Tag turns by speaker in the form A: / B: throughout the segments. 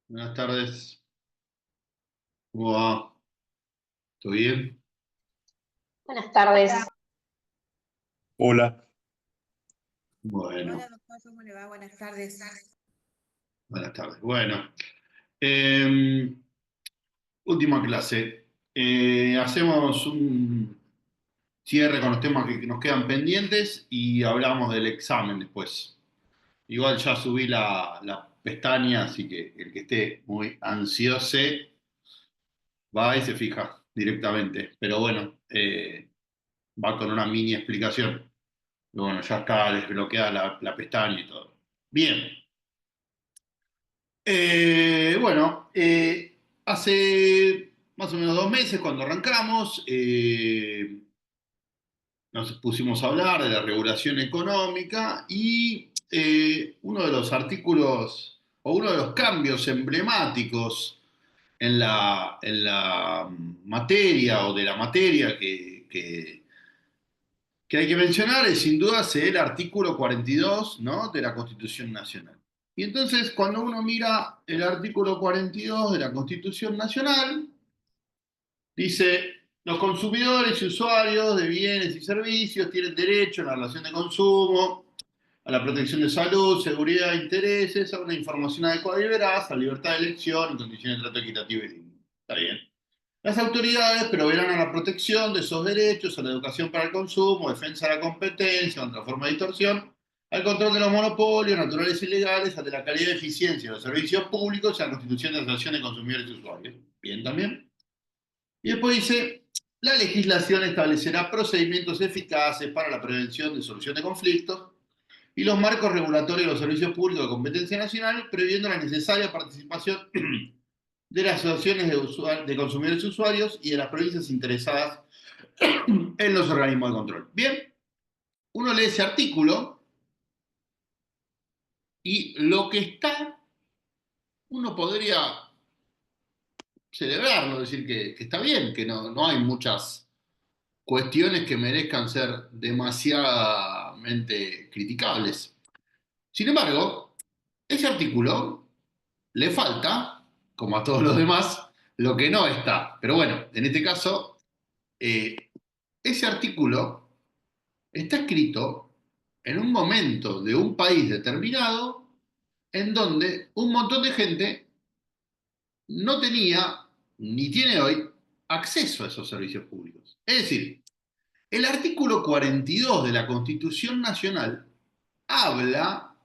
A: Buenas tardes, ¿cómo va? ¿Todo bien?
B: Buenas tardes.
C: Hola,
A: Bueno,
D: Hola doctor, ¿cómo le va? Buenas tardes.
A: buenas tardes. Bueno, eh, última clase. Hacemos un cierre con los temas que nos quedan pendientes y hablamos del examen después. Igual ya subí la pestaña, así que el que esté muy ansioso va y se fija directamente. Pero bueno, va con una mini explicación. Y bueno, ya está desbloqueada la pestaña y todo. Bien. Bueno, hace más o menos 2 meses cuando arrancamos, nos pusimos a hablar de la regulación económica y uno de los artículos o uno de los cambios emblemáticos en la materia o de la materia que hay que mencionar es sin duda el artículo 42, ¿no?, de la Constitución Nacional. Y entonces cuando uno mira el artículo 42 de la Constitución Nacional, dice, los consumidores y usuarios de bienes y servicios tienen derecho a la relación de consumo, a la protección de salud, seguridad e intereses, a una información adecuada y veraz, a la libertad de elección y condiciones de trato equitativo y digno. Está bien. Las autoridades proveerán a la protección de esos derechos, a la educación para el consumo, defensa de la competencia contra forma de distorsión, al control de los monopolios naturales y legales, ante la calidad y eficiencia de los servicios públicos y a la constitución de asociaciones de consumidores y usuarios. Bien también. Y después dice, la legislación establecerá procedimientos eficaces para la prevención de solución de conflictos y los marcos regulatorios de los servicios públicos de competencia nacional, previendo la necesaria participación de las asociaciones de consumidores y usuarios y de las provincias interesadas en los organismos de control. Bien, uno lee ese artículo y lo que está, uno podría celebrarlo, decir que está bien, que no hay muchas cuestiones que merezcan ser demasiadamente criticables. Sin embargo, ese artículo le falta, como a todos los demás, lo que no está. Pero bueno, en este caso, ese artículo está escrito en un momento de un país determinado en donde un montón de gente no tenía, ni tiene hoy, acceso a esos servicios públicos. Es decir, el artículo 42 de la Constitución Nacional habla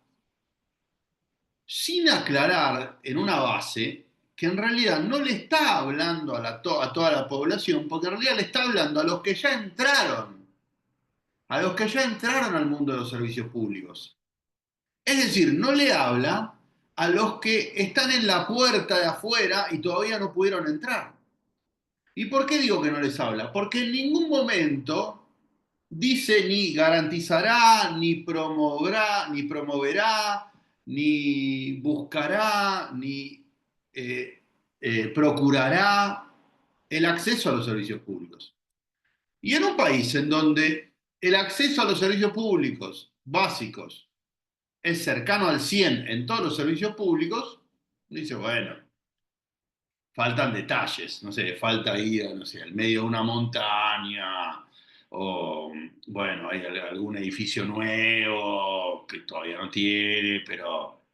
A: sin aclarar en una base que en realidad no le está hablando a toda la población, porque en realidad le está hablando a los que ya entraron, al mundo de los servicios públicos. Es decir, no le habla a los que están en la puerta de afuera y todavía no pudieron entrar. ¿Y por qué digo que no les habla? Porque en ningún momento dice ni garantizará, ni promoverá, ni buscará, ni procurará el acceso a los servicios públicos. Y en un país en donde el acceso a los servicios públicos básicos es cercano al 100 en todos los servicios públicos, dice, bueno, faltan detalles, no sé, falta ir, no sé, al medio de una montaña, o bueno, hay algún edificio nuevo que todavía no tiene, pero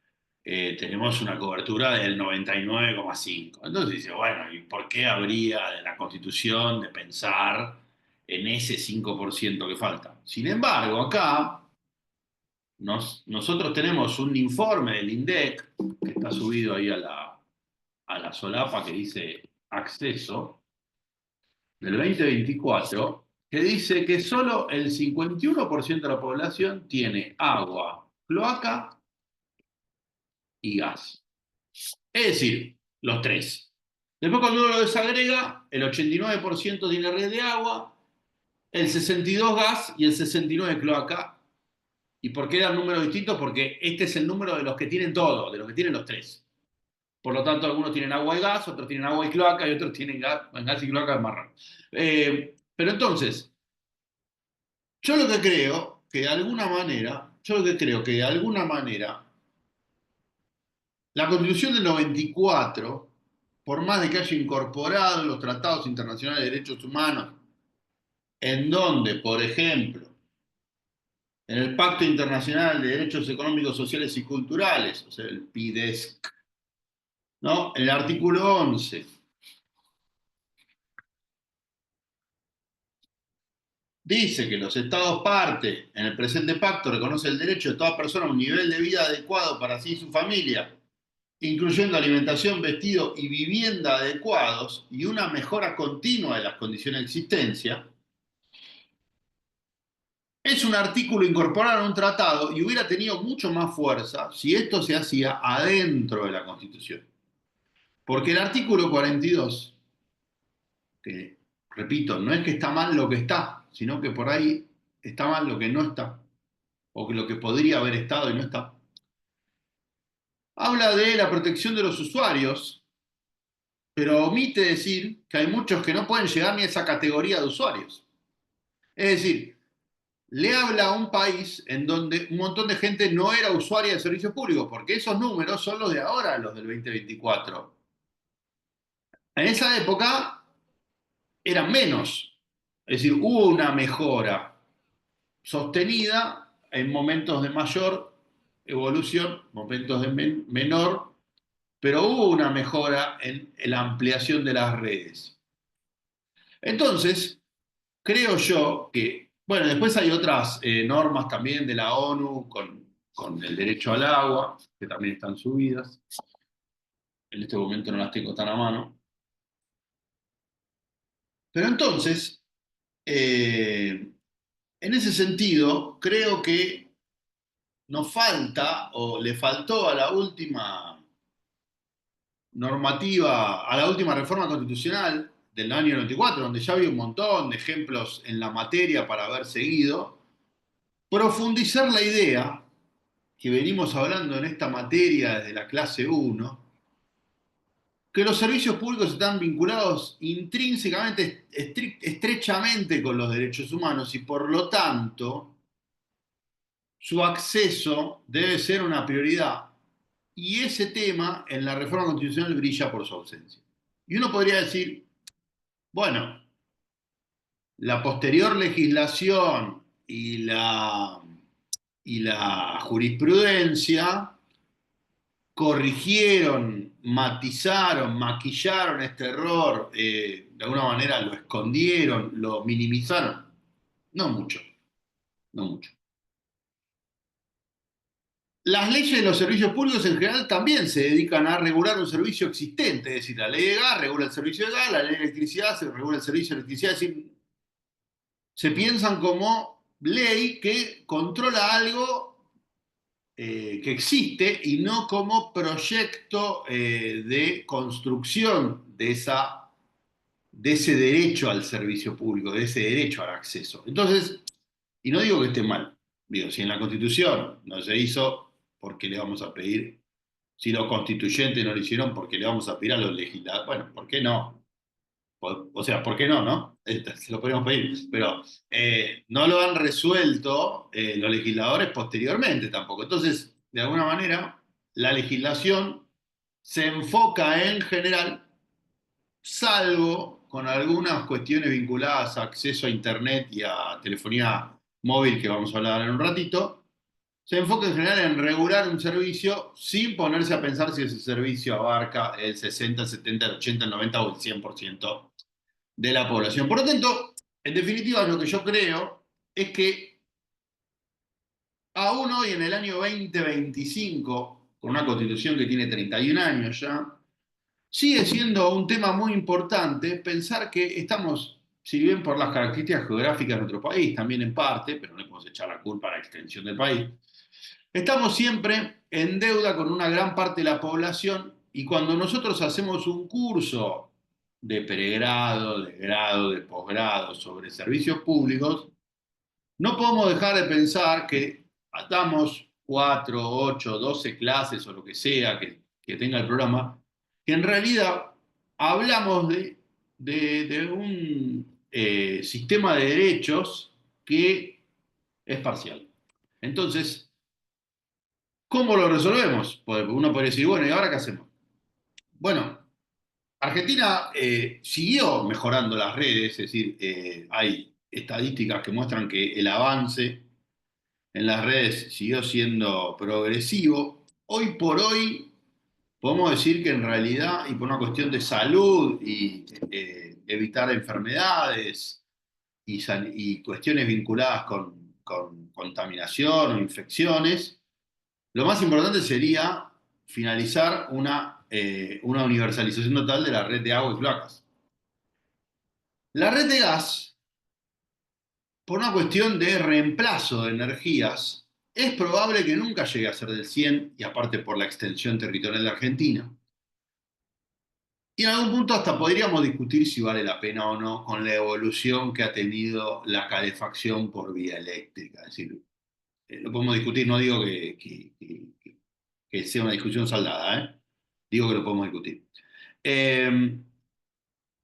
A: tenemos una cobertura del 99,5. Entonces dice, bueno, ¿y por qué habría de la Constitución de pensar en ese 5% que falta? Sin embargo, acá nosotros tenemos un informe del INDEC que está subido ahí a la solapa que dice acceso del 2024, que dice que solo el 51% de la población tiene agua, cloaca y gas. Es decir, los tres. Después cuando uno lo desagrega, el 89% tiene red de agua, el 62% gas y el 69% cloaca. ¿Y por qué dan números distintos? Porque este es el número de los que tienen todo, de los que tienen los tres. Por lo tanto, algunos tienen agua y gas, otros tienen agua y cloaca y otros tienen gas y cloaca es más raro. Pero entonces, yo lo que creo que de alguna manera, La Constitución del 94, por más de que haya incorporado los tratados internacionales de derechos humanos, en donde, por ejemplo, en el Pacto Internacional de Derechos Económicos, Sociales y Culturales, o sea, el PIDESC, ¿no? En el artículo 11 dice que los Estados parte en el presente pacto reconocen el derecho de toda persona a un nivel de vida adecuado para sí y su familia, incluyendo alimentación, vestido y vivienda adecuados y una mejora continua de las condiciones de existencia. Es un artículo incorporado a un tratado y hubiera tenido mucho más fuerza si esto se hacía adentro de la Constitución. Porque el artículo 42, que repito, no es que está mal lo que está, sino que por ahí está mal lo que no está, o que lo que podría haber estado y no está, habla de la protección de los usuarios, pero omite decir que hay muchos que no pueden llegar ni a esa categoría de usuarios. Es decir, le habla a un país en donde un montón de gente no era usuaria de servicios públicos, porque esos números son los de ahora, los del 2024. En esa época eran menos, es decir, hubo una mejora sostenida en momentos de mayor evolución, momentos de menor, pero hubo una mejora en la ampliación de las redes. Entonces, creo yo que, bueno, después hay otras normas también de la ONU con el derecho al agua, que también están subidas. En este momento no las tengo tan a mano. Pero entonces, en ese sentido, creo que nos falta o le faltó a la última normativa, a la última reforma constitucional del año 94, donde ya había un montón de ejemplos en la materia para haber seguido, profundizar la idea que venimos hablando en esta materia desde la clase 1, que los servicios públicos están vinculados intrínsecamente, estrechamente con los derechos humanos y por lo tanto su acceso debe ser una prioridad. Y ese tema en la reforma constitucional brilla por su ausencia. Y uno podría decir, bueno, la posterior legislación y la jurisprudencia corrigieron, matizaron, maquillaron este error, de alguna manera lo escondieron, lo minimizaron. No mucho, no mucho. Las leyes de los servicios públicos en general también se dedican a regular un servicio existente, es decir, la ley de gas regula el servicio de gas, la ley de electricidad se regula el servicio de electricidad, es decir, se piensan como ley que controla algo que existe y no como proyecto de construcción de ese derecho al servicio público, de ese derecho al acceso. Entonces, y no digo que esté mal, digo, si en la Constitución no se hizo, ¿por qué le vamos a pedir? Si los constituyentes no lo hicieron, ¿por qué le vamos a pedir a los legisladores? Bueno, ¿por qué no? O sea, ¿por qué no, no? Se lo podemos pedir, pero no lo han resuelto los legisladores posteriormente tampoco. Entonces, de alguna manera, la legislación se enfoca en general, salvo con algunas cuestiones vinculadas a acceso a Internet y a telefonía móvil, que vamos a hablar en un ratito, se enfoca en general en regular un servicio sin ponerse a pensar si ese servicio abarca el 60, el 70, el 80, el 90 o el 100% de la población. Por lo tanto, en definitiva, lo que yo creo es que aún hoy, en el año 2025, con una constitución que tiene 31 años ya, sigue siendo un tema muy importante pensar que estamos, si bien por las características geográficas de nuestro país, también en parte, pero no le podemos echar la culpa a la extensión del país, estamos siempre en deuda con una gran parte de la población y cuando nosotros hacemos un curso de pregrado, de grado, de posgrado sobre servicios públicos, no podemos dejar de pensar que damos 4, 8, 12 clases o lo que sea que tenga el programa, que en realidad hablamos de un sistema de derechos que es parcial. Entonces, ¿Cómo lo resolvemos? Pues uno podría decir, bueno, ¿y ahora qué hacemos? Bueno, Argentina siguió mejorando las redes, es decir, hay estadísticas que muestran que el avance en las redes siguió siendo progresivo. Hoy por hoy podemos decir que en realidad, y por una cuestión de salud y evitar enfermedades y cuestiones vinculadas con contaminación o infecciones, lo más importante sería finalizar una universalización total de la red de agua y cloacas. La red de gas, por una cuestión de reemplazo de energías, es probable que nunca llegue a ser del 100, y aparte por la extensión territorial de Argentina. Y en algún punto hasta podríamos discutir si vale la pena o no con la evolución que ha tenido la calefacción por vía eléctrica. Es decir, lo podemos discutir, no digo que sea una discusión saldada, ¿eh? Digo que lo podemos discutir. Eh,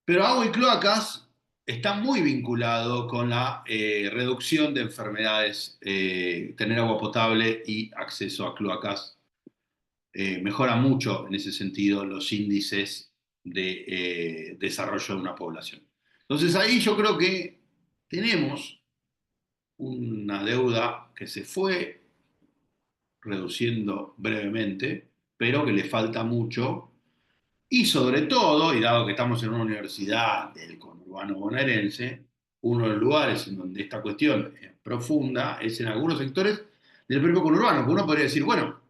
A: pero agua y cloacas está muy vinculado con la reducción de enfermedades, tener agua potable y acceso a cloacas. Mejora mucho en ese sentido los índices de desarrollo de una población. Entonces ahí yo creo que tenemos una deuda que se fue reduciendo brevemente, pero que le falta mucho. Y sobre todo, y dado que estamos en una universidad del conurbano bonaerense, uno de los lugares en donde esta cuestión es profunda es en algunos sectores del propio conurbano, porque uno podría decir, bueno,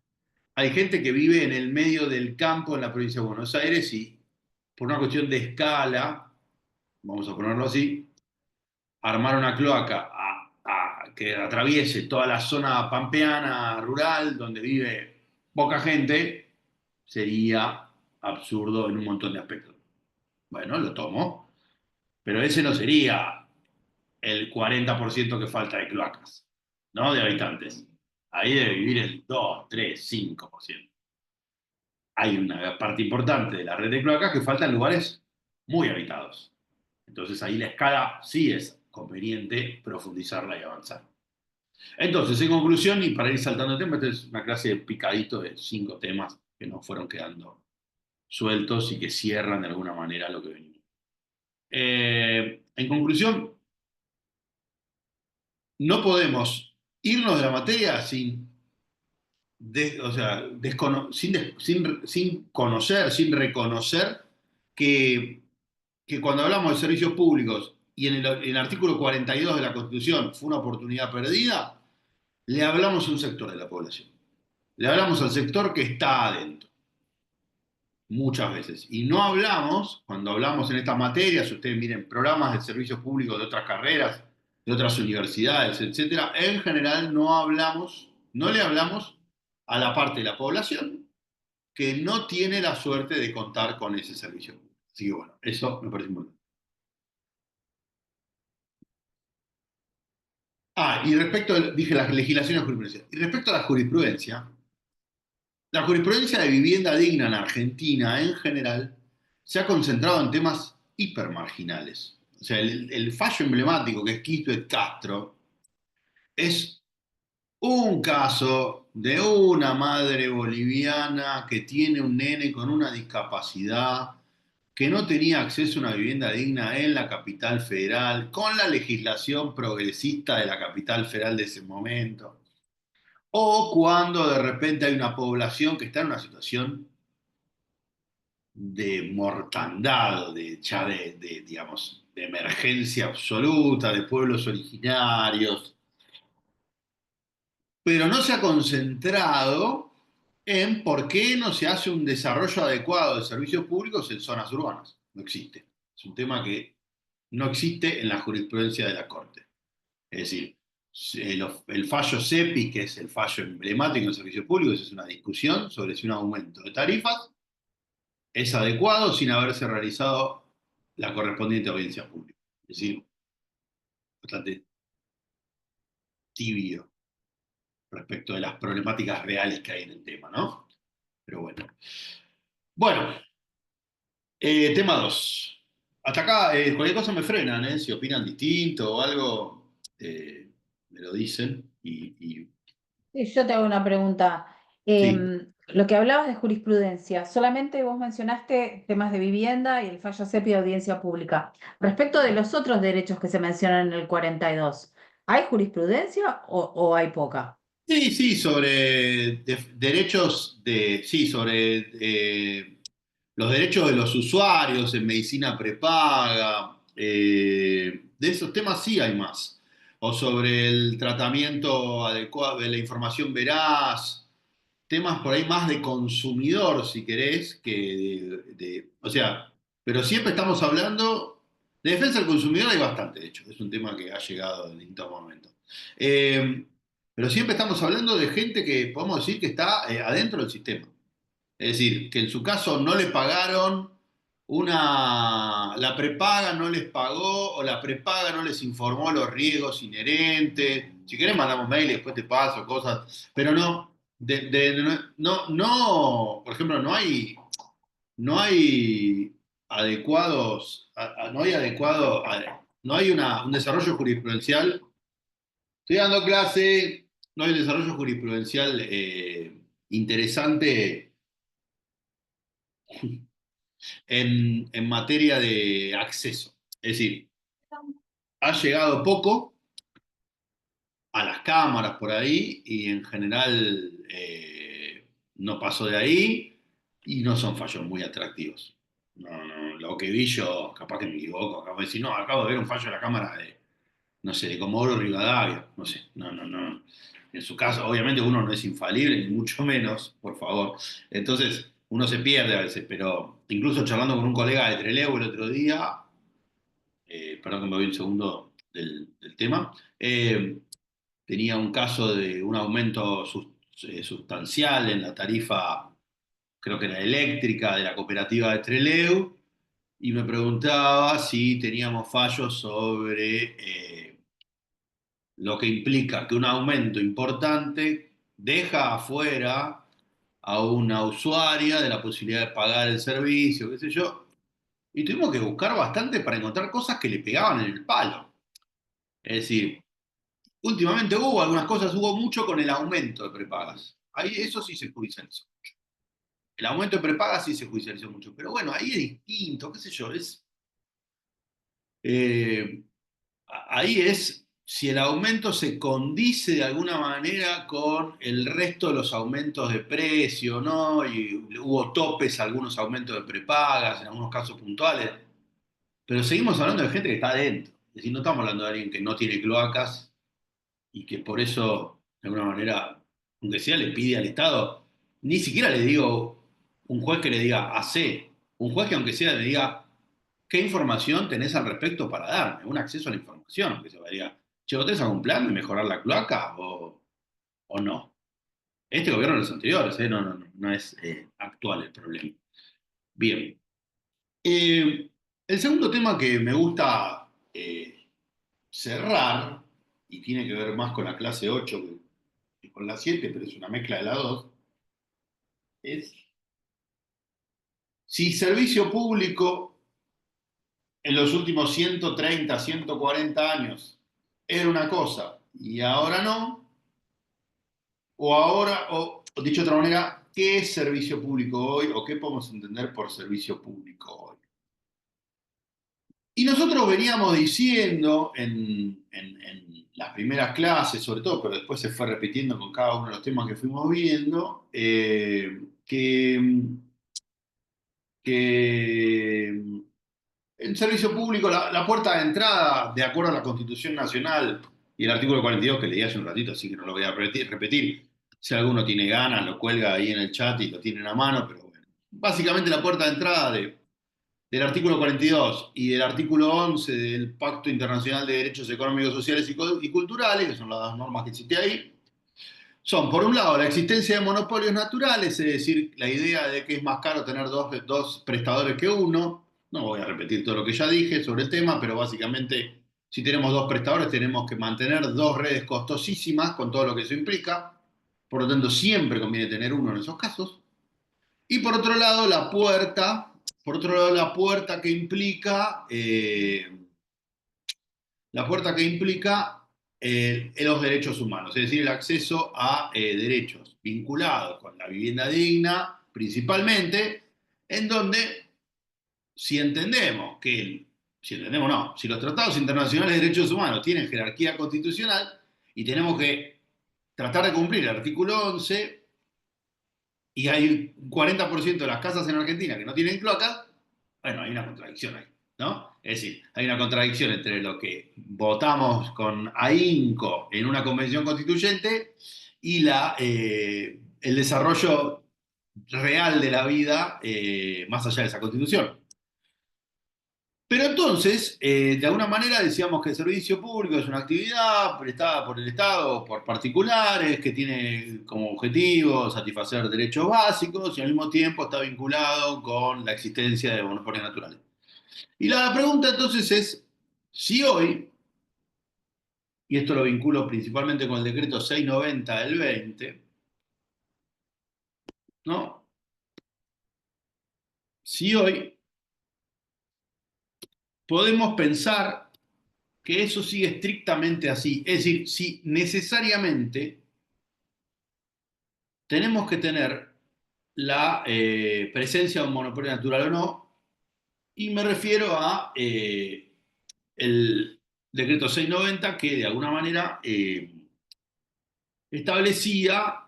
A: hay gente que vive en el medio del campo en la provincia de Buenos Aires y por una cuestión de escala, vamos a ponerlo así, armar una cloaca que atraviese toda la zona pampeana rural donde vive poca gente sería absurdo en un montón de aspectos. Bueno, lo tomo, pero ese no sería el 40% que falta de cloacas, ¿no? De habitantes. Ahí debe vivir el 2, 3, 5%. Hay una parte importante de la red de cloacas que falta en lugares muy habitados. Entonces ahí la escala sí es conveniente profundizarla y avanzar. Entonces, en conclusión, y para ir saltando temas, esta es una clase de picadito de 5 temas que nos fueron quedando sueltos y que cierran de alguna manera lo que venimos. En conclusión, no podemos irnos de la materia o sea, sin conocer, sin reconocer que cuando hablamos de servicios públicos y en el artículo 42 de la Constitución fue una oportunidad perdida, le hablamos a un sector de la población. Le hablamos al sector que está adentro, muchas veces. Y no hablamos, cuando hablamos en estas materias, ustedes miren programas de servicios públicos de otras carreras, de otras universidades, etcétera, en general no hablamos, no le hablamos a la parte de la población que no tiene la suerte de contar con ese servicio. Así que bueno, eso me parece importante. Y dije las legislaciones y jurisprudencia. Y respecto a la jurisprudencia de vivienda digna en Argentina en general se ha concentrado en temas hipermarginales. O sea, el fallo emblemático que es Quito et Castro es un caso de una madre boliviana que tiene un nene con una discapacidad que no tenía acceso a una vivienda digna en la capital federal, con la legislación progresista de la capital federal de ese momento, o cuando de repente hay una población que está en una situación de mortandad, digamos, de emergencia absoluta, de pueblos originarios, pero no se ha concentrado en por qué no se hace un desarrollo adecuado de servicios públicos en zonas urbanas. No existe. Es un tema que no existe en la jurisprudencia de la Corte. Es decir, el fallo CEPI, que es el fallo emblemático en servicios públicos, es una discusión sobre si un aumento de tarifas es adecuado sin haberse realizado la correspondiente audiencia pública. Es decir, bastante tibio respecto de las problemáticas reales que hay en el tema, ¿no? Pero bueno. Bueno, tema 2. Hasta acá, cualquier cosa me frenan, ¿eh? Si opinan distinto o algo, me lo dicen.
E: Sí, yo te hago una pregunta.
A: Sí.
E: Lo que hablabas de jurisprudencia, solamente vos mencionaste temas de vivienda y el fallo CEPI de audiencia pública. Respecto de los otros derechos que se mencionan en el 42, ¿hay jurisprudencia o hay poca?
A: Sí, sí, sobre derechos sí, sobre los derechos de los usuarios en medicina prepaga, de esos temas sí hay más. O sobre el tratamiento adecuado de la información veraz, temas por ahí más de consumidor, si querés, que o sea, pero siempre estamos hablando de defensa del consumidor, hay bastante, de hecho, es un tema que ha llegado en distintos momentos. Eh, pero siempre estamos hablando de gente que podemos decir que está adentro del sistema. Es decir, que en su caso no le pagaron la prepaga no les pagó o la prepaga no les informó los riesgos inherentes. Si querés mandamos mail y después te paso cosas, pero no, no, por ejemplo, no hay adecuados, no hay adecuado, no hay un desarrollo jurisprudencial. Estoy dando clase, no hay un desarrollo jurisprudencial interesante en materia de acceso. Es decir, ha llegado poco a las cámaras por ahí y en general no pasó de ahí y no son fallos muy atractivos. No, no, lo que vi yo, capaz que me equivoco, acabo de decir, no, acabo de ver un fallo de la cámara de, no sé, de Comodoro Rivadavia, no sé, no, no, no. En su caso, obviamente uno no es infalible, ni mucho menos, por favor. Entonces, uno se pierde a veces, pero incluso charlando con un colega de Trelew el otro día, perdón que me voy un segundo del tema, tenía un caso de un aumento sustancial en la tarifa, creo que era eléctrica, de la cooperativa de Trelew, y me preguntaba si teníamos fallos sobre lo que implica que un aumento importante deja afuera a una usuaria de la posibilidad de pagar el servicio, qué sé yo, y tuvimos que buscar bastante para encontrar cosas que le pegaban en el palo. Es decir, últimamente hubo algunas cosas, hubo mucho con el aumento de prepagas. Ahí eso sí se judicializó. El aumento de prepagas sí se judicializó mucho, pero bueno, ahí es distinto, qué sé yo, eh, ahí es si el aumento se condice de alguna manera con el resto de los aumentos de precio, ¿no? Y hubo topes, algunos aumentos de prepagas, en algunos casos puntuales, pero seguimos hablando de gente que está adentro. Es decir, no estamos hablando de alguien que no tiene cloacas y que por eso, de alguna manera, aunque sea, le pide al Estado, ni siquiera le digo un juez que le diga hace, un juez que aunque sea le diga qué información tenés al respecto para darme, un acceso a la información, que se diga, che, ¿vos tenés algún plan de mejorar la cloaca o no? Este gobierno de los anteriores, no, no, no, no es actual el problema. Bien. El segundo tema que me gusta cerrar, y tiene que ver más con la clase 8 que con la 7, pero es una mezcla de las dos, es si servicio público en los últimos 130, 140 años era una cosa y ahora no, o ahora, o dicho de otra manera, ¿qué es servicio público hoy o qué podemos entender por servicio público hoy? Y nosotros veníamos diciendo en las primeras clases, sobre todo, pero después se fue repitiendo con cada uno de los temas que fuimos viendo, que el servicio público, la puerta de entrada, de acuerdo a la Constitución Nacional y el artículo 42 que leí hace un ratito, así que no lo voy a repetir. Si alguno tiene ganas, lo cuelga ahí en el chat y lo tiene en la mano, pero bueno. Básicamente la puerta de entrada del artículo 42 y del artículo 11 del Pacto Internacional de Derechos Económicos, Sociales y Culturales, que son las dos normas que cité ahí, son, por un lado, la existencia de monopolios naturales, es decir, la idea de que es más caro tener dos prestadores que uno. No voy a repetir todo lo que ya dije sobre el tema, pero básicamente, si tenemos dos prestadores, tenemos que mantener dos redes costosísimas con todo lo que eso implica. Por lo tanto, siempre conviene tener uno en esos casos. Y por otro lado, la puerta que implica los derechos humanos, es decir, el acceso a derechos vinculados con la vivienda digna, principalmente, en donde si entendemos que, si entendemos no, si los tratados internacionales de derechos humanos tienen jerarquía constitucional y tenemos que tratar de cumplir el artículo 11, y hay un 40% de las casas en Argentina que no tienen cloacas, bueno, hay una contradicción ahí, ¿no? Es decir, hay una contradicción entre lo que votamos con ahínco en una convención constituyente y el desarrollo real de la vida más allá de esa constitución. Pero entonces, de alguna manera decíamos que el servicio público es una actividad prestada por el Estado o por particulares que tiene como objetivo satisfacer derechos básicos y al mismo tiempo está vinculado con la existencia de monopolios naturales. Y la pregunta entonces es, si hoy, y esto lo vinculo principalmente con el decreto 690 del 20, ¿no? Si hoy podemos pensar que eso sigue estrictamente así, es decir, si necesariamente tenemos que tener la presencia de un monopolio natural o no, y me refiero a el decreto 690 que de alguna manera establecía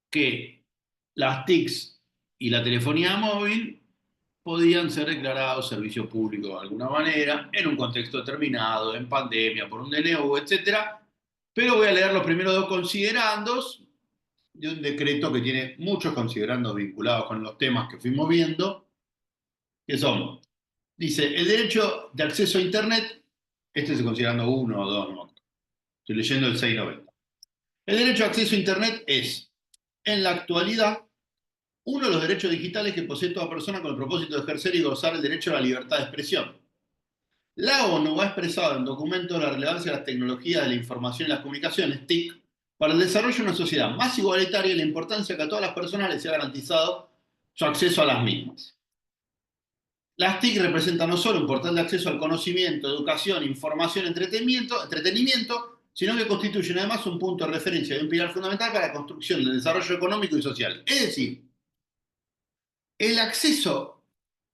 A: que las TICs y la telefonía móvil podían ser declarados servicio público de alguna manera, en un contexto determinado, en pandemia, por un DNU, etcétera. Pero voy a leer los primeros dos considerandos de un decreto que tiene muchos considerandos vinculados con los temas que fuimos viendo, que son, dice, el derecho de acceso a Internet, este es el considerando 1 o 2, no, estoy leyendo el 690. El derecho de acceso a Internet es, en la actualidad, uno de los derechos digitales que posee toda persona con el propósito de ejercer y gozar el derecho a la libertad de expresión. La ONU ha expresado en documentos la relevancia de las tecnologías de la información y las comunicaciones, TIC, para el desarrollo de una sociedad más igualitaria y la importancia que a todas las personas les sea garantizado su acceso a las mismas. Las TIC representan no solo un portal de acceso al conocimiento, educación, información, entretenimiento, sino que constituyen además un punto de referencia y un pilar fundamental para la construcción del desarrollo económico y social. Es decir, el acceso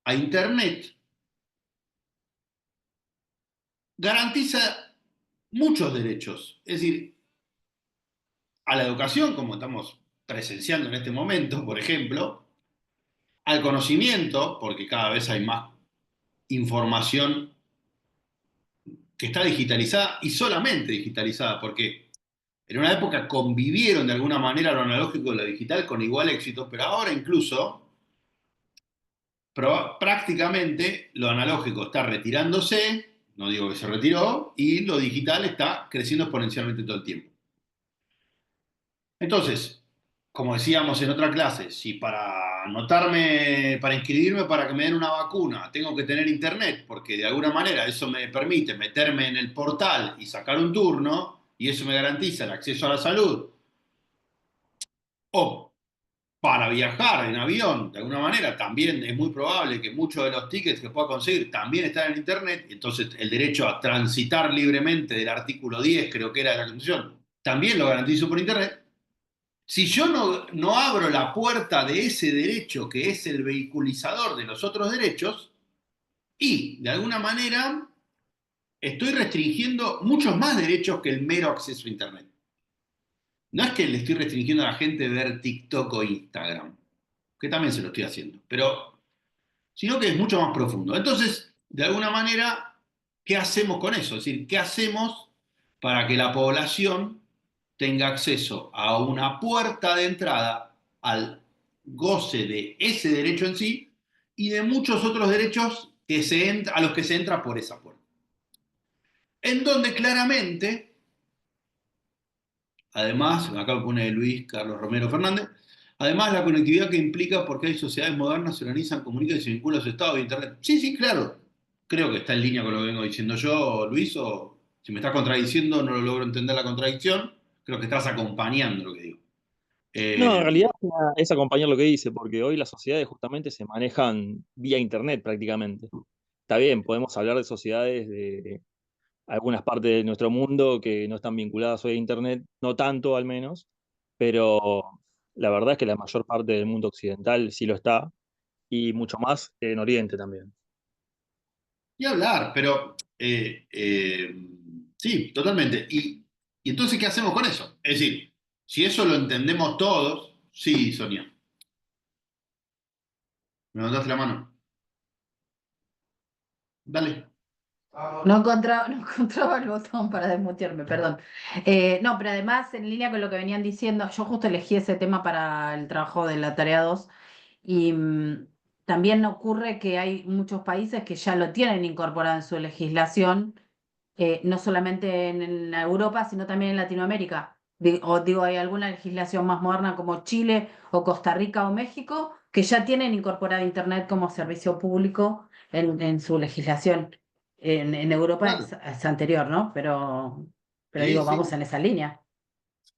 A: a Internet garantiza muchos derechos. Es decir, a la educación, como estamos presenciando en este momento, por ejemplo, al conocimiento, porque cada vez hay más información que está digitalizada y solamente digitalizada, porque en una época convivieron de alguna manera lo analógico y lo digital con igual éxito, pero ahora incluso prácticamente lo analógico está retirándose, no digo que se retiró, y lo digital está creciendo exponencialmente todo el tiempo. Entonces, como decíamos en otra clase, si para anotarme, para inscribirme para que me den una vacuna, tengo que tener internet, porque de alguna manera eso me permite meterme en el portal y sacar un turno, y eso me garantiza el acceso a la salud, o para viajar en avión, de alguna manera, también es muy probable que muchos de los tickets que pueda conseguir también están en internet, entonces el derecho a transitar libremente del artículo 10, creo que era de la Constitución, también lo garantizo por internet. Si yo no abro la puerta de ese derecho que es el vehiculizador de los otros derechos, y de alguna manera estoy restringiendo muchos más derechos que el mero acceso a Internet. No es que le estoy restringiendo a la gente ver TikTok o Instagram, que también se lo estoy haciendo, pero sino que es mucho más profundo. Entonces, de alguna manera, ¿qué hacemos con eso? Es decir, ¿qué hacemos para que la población tenga acceso a una puerta de entrada al goce de ese derecho en sí y de muchos otros derechos a los que se entra por esa puerta? En donde claramente, además, acá lo pone Luis Carlos Romero Fernández, además la conectividad que implica porque hay sociedades modernas se organizan, comunican y se vinculan a su estado de Internet. Sí, sí, claro. Creo que está en línea con lo que vengo diciendo yo, Luis, o si me estás contradiciendo no lo logro entender la contradicción, creo que estás acompañando lo que digo.
C: No, en
A: Eh,
C: realidad es acompañar lo que dice, porque hoy las sociedades justamente se manejan vía internet prácticamente. Está bien, podemos hablar de sociedades algunas partes de nuestro mundo que no están vinculadas hoy a Internet, no tanto al menos, pero la verdad es que la mayor parte del mundo occidental sí lo está, y mucho más en Oriente también.
A: Y hablar, pero sí, totalmente. Y entonces, ¿qué hacemos con eso? Es decir, si eso lo entendemos todos, sí, Sonia, me mandaste la mano. Dale.
E: No encontraba el botón para desmutearme, perdón. No, pero además, en línea con lo que venían diciendo, yo justo elegí ese tema para el trabajo de la tarea 2 y también ocurre que hay muchos países que ya lo tienen incorporado en su legislación, no solamente en Europa, sino también en Latinoamérica. O digo, hay alguna legislación más moderna como Chile o Costa Rica o México que ya tienen incorporado Internet como servicio público en su legislación. En Europa
A: Claro.
E: es anterior, ¿no? Pero
A: Sí,
E: digo, vamos
A: sí.
E: en esa línea.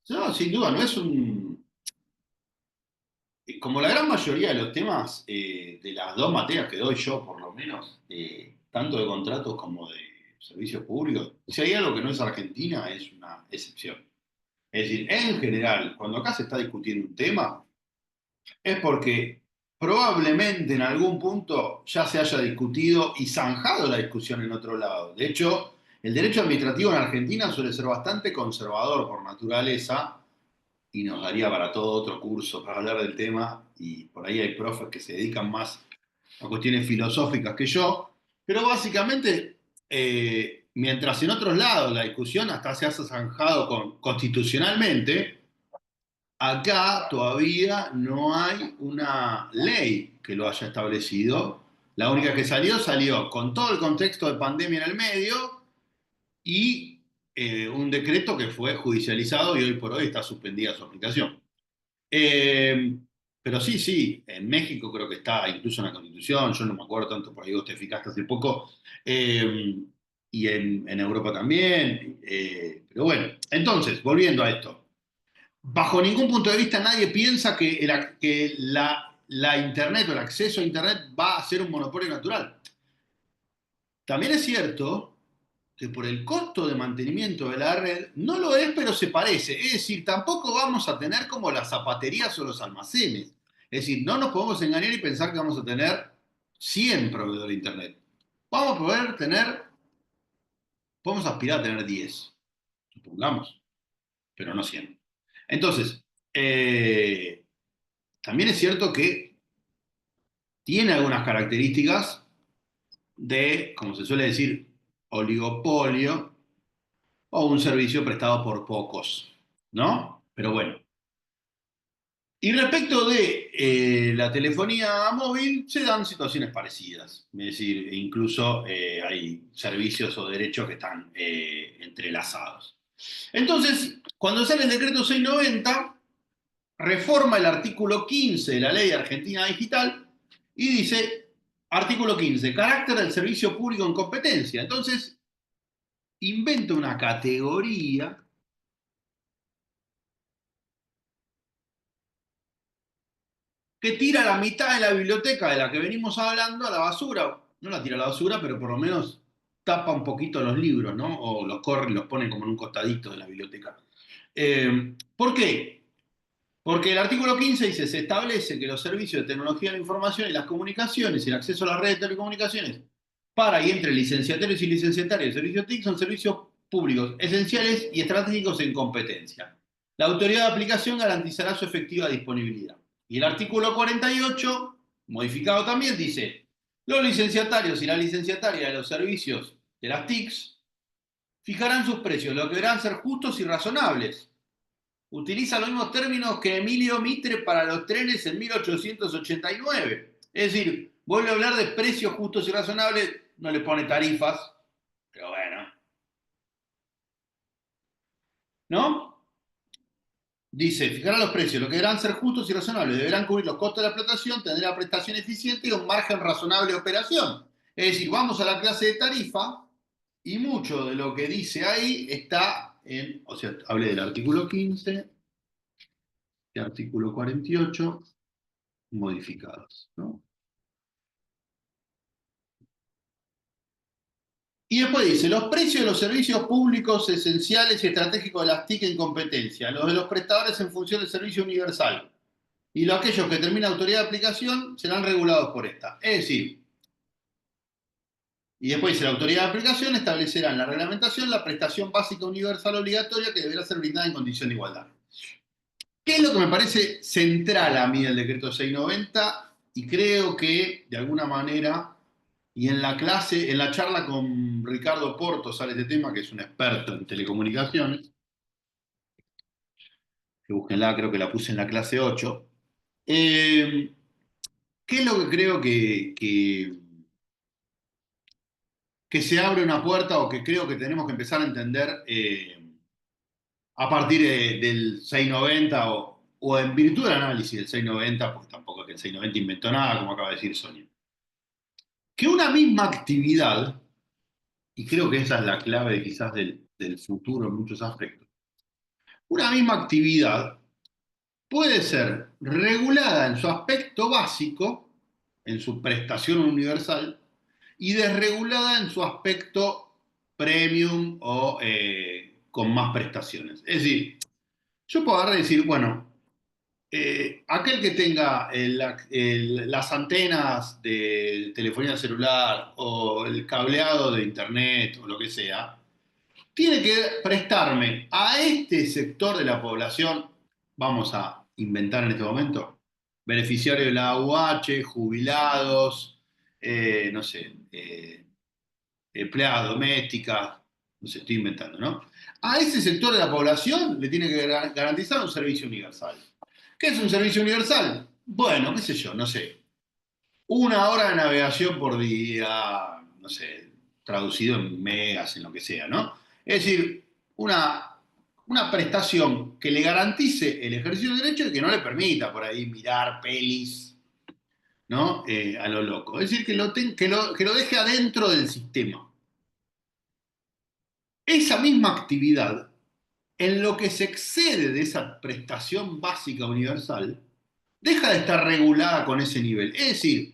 A: No, sin duda, no es un. Como la gran mayoría de los temas de las dos materias que doy yo, por lo menos, tanto de contratos como de servicios públicos, si hay algo que no es Argentina, es una excepción. Es decir, en general, cuando acá se está discutiendo un tema, es porque probablemente en algún punto ya se haya discutido y zanjado la discusión en otro lado. De hecho, el derecho administrativo en Argentina suele ser bastante conservador por naturaleza y nos daría para todo otro curso para hablar del tema y por ahí hay profes que se dedican más a cuestiones filosóficas que yo, pero básicamente, mientras en otros lados la discusión hasta se ha zanjado constitucionalmente, acá todavía no hay una ley que lo haya establecido. La única que salió con todo el contexto de pandemia en el medio y un decreto que fue judicializado y hoy por hoy está suspendida su aplicación. Eh, pero sí, sí, en México creo que está incluso en la Constitución, yo no me acuerdo tanto, por ahí vos te fijaste hace poco, y en Europa también. Pero bueno, entonces, volviendo a esto, bajo ningún punto de vista nadie piensa que la Internet o el acceso a Internet va a ser un monopolio natural. También es cierto que por el costo de mantenimiento de la red no lo es, pero se parece. Es decir, tampoco vamos a tener como las zapaterías o los almacenes. Es decir, no nos podemos engañar y pensar que vamos a tener 100 proveedores de Internet. Vamos a poder tener, podemos aspirar a tener 10, supongamos, pero no 100. Entonces, también es cierto que tiene algunas características de, como se suele decir, oligopolio o un servicio prestado por pocos, ¿no? Pero bueno. Y respecto de la telefonía móvil, se dan situaciones parecidas. Es decir, incluso hay servicios o derechos que están entrelazados. Entonces, cuando sale el decreto 690, reforma el artículo 15 de la Ley Argentina Digital y dice, artículo 15, carácter del servicio público en competencia. Entonces, inventa una categoría que tira la mitad de la biblioteca de la que venimos hablando a la basura. No la tira a la basura, pero por lo menos tapa un poquito los libros, ¿no? O los corre y los pone como en un costadito de la biblioteca. ¿Por qué? Porque el artículo 15 dice, se establece que los servicios de tecnología de la información y las comunicaciones y el acceso a las redes de telecomunicaciones para y entre licenciatarios y licenciatarias de servicios TIC son servicios públicos esenciales y estratégicos en competencia. La autoridad de aplicación garantizará su efectiva disponibilidad. Y el artículo 48, modificado también, dice, los licenciatarios y la licenciataria de los servicios de las TICs fijarán sus precios, lo que deberán ser justos y razonables. Utiliza los mismos términos que Emilio Mitre para los trenes en 1889. Es decir, vuelve a hablar de precios justos y razonables, no le pone tarifas, pero bueno. ¿No? Dice, fijará los precios, lo que deberán ser justos y razonables, deberán cubrir los costos de la explotación, tener la prestación eficiente y un margen razonable de operación. Es decir, vamos a la clase de tarifa y mucho de lo que dice ahí está en, o sea, hablé del artículo 15 y artículo 48 modificados, ¿no? Y después dice, los precios de los servicios públicos esenciales y estratégicos de las TIC en competencia, los de los prestadores en función del servicio universal, y los aquellos que terminan autoridad de aplicación serán regulados por esta. Es decir, y después dice, la autoridad de aplicación establecerá en la reglamentación la prestación básica universal obligatoria que deberá ser brindada en condición de igualdad. ¿Qué es lo que me parece central a mí del decreto 690? Y creo que, de alguna manera, y en la clase, en la charla con Ricardo Porto sale este tema, que es un experto en telecomunicaciones, que búsquenla, creo que la puse en la clase 8. ¿Qué es lo que creo que se abre una puerta o que creo que tenemos que empezar a entender a partir del 690 o en virtud del análisis del 690, porque tampoco es que el 690 inventó nada, como acaba de decir Sonia? Que una misma actividad, y creo que esa es la clave quizás del futuro en muchos aspectos, una misma actividad puede ser regulada en su aspecto básico, en su prestación universal, y desregulada en su aspecto premium o con más prestaciones. Es decir, yo puedo agarrar y decir, bueno, aquel que tenga las antenas de telefonía celular o el cableado de internet o lo que sea, tiene que prestarme a este sector de la población, vamos a inventar en este momento, beneficiarios de la AUH, jubilados, no sé, empleadas domésticas, no sé, estoy inventando, ¿no? A ese sector de la población le tiene que garantizar un servicio universal. ¿Qué es un servicio universal? Bueno, qué sé yo, no sé. 1 hora de navegación por día, no sé, traducido en megas, en lo que sea, ¿no? Es decir, una prestación que le garantice el ejercicio del derecho y que no le permita por ahí mirar pelis, ¿no? A lo loco. Es decir, que lo deje adentro del sistema. Esa misma actividad, en lo que se excede de esa prestación básica universal, deja de estar regulada con ese nivel. Es decir,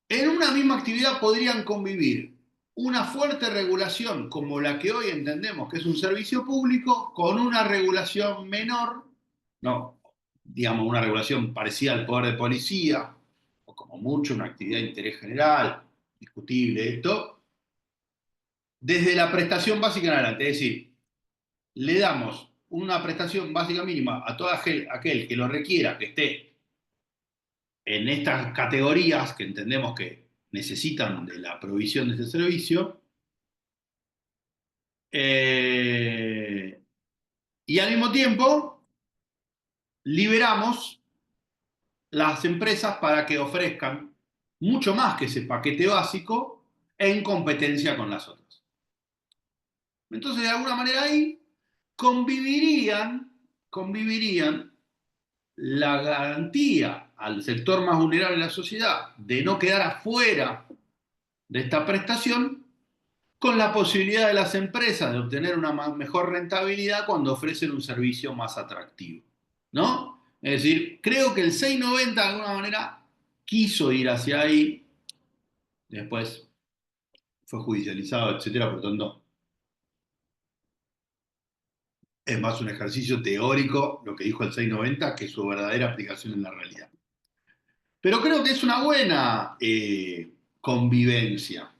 A: en una misma actividad podrían convivir una fuerte regulación como la que hoy entendemos que es un servicio público, con una regulación menor, no, digamos una regulación parecida al poder de policía, o como mucho una actividad de interés general, discutible esto, desde la prestación básica en adelante. Es decir, le damos una prestación básica mínima a todo aquel que lo requiera, que esté en estas categorías que entendemos que necesitan de la provisión de este servicio, y al mismo tiempo liberamos las empresas para que ofrezcan mucho más que ese paquete básico en competencia con las otras. Entonces, de alguna manera ahí convivirían la garantía al sector más vulnerable de la sociedad de no quedar afuera de esta prestación, con la posibilidad de las empresas de obtener una mejor rentabilidad cuando ofrecen un servicio más atractivo, ¿no? Es decir, creo que el 690 de alguna manera quiso ir hacia ahí, después fue judicializado, etcétera, por tanto, es más un ejercicio teórico lo que dijo el 690 que su verdadera aplicación en la realidad. Pero creo que es una buena convivencia.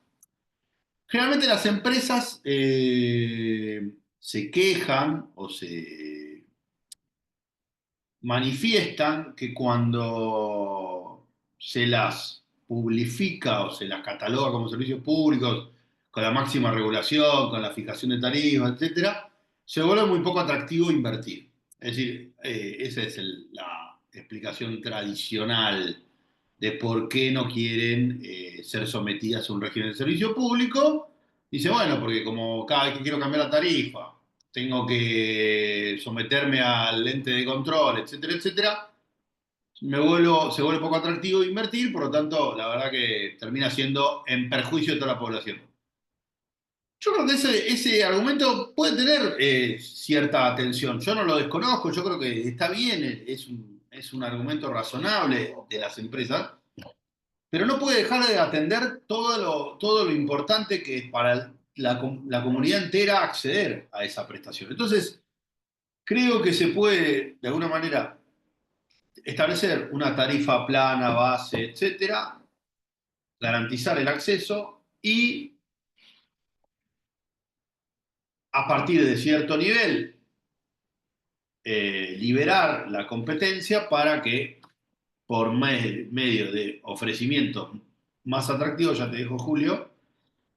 A: Generalmente las empresas se quejan o se manifiestan que cuando se las publifica o se las cataloga como servicios públicos, con la máxima regulación, con la fijación de tarifas, etcétera, se vuelve muy poco atractivo invertir. Es decir, esa es la explicación tradicional de por qué no quieren ser sometidas a un régimen de servicio público. Dice, bueno, porque como cada vez que quiero cambiar la tarifa, tengo que someterme al ente de control, etcétera, etcétera, se vuelve poco atractivo invertir, por lo tanto, la verdad que termina siendo en perjuicio de toda la población. Yo creo que ese argumento puede tener cierta atención. Yo no lo desconozco, yo creo que está bien, es un argumento razonable de las empresas. pero no puede dejar de atender todo lo importante que es para la comunidad entera acceder a esa prestación. Entonces, creo que se puede, de alguna manera, establecer una tarifa plana, base, etcétera, garantizar el acceso y a partir de cierto nivel liberar la competencia para que por medio de ofrecimientos más atractivos, ya te dijo Julio,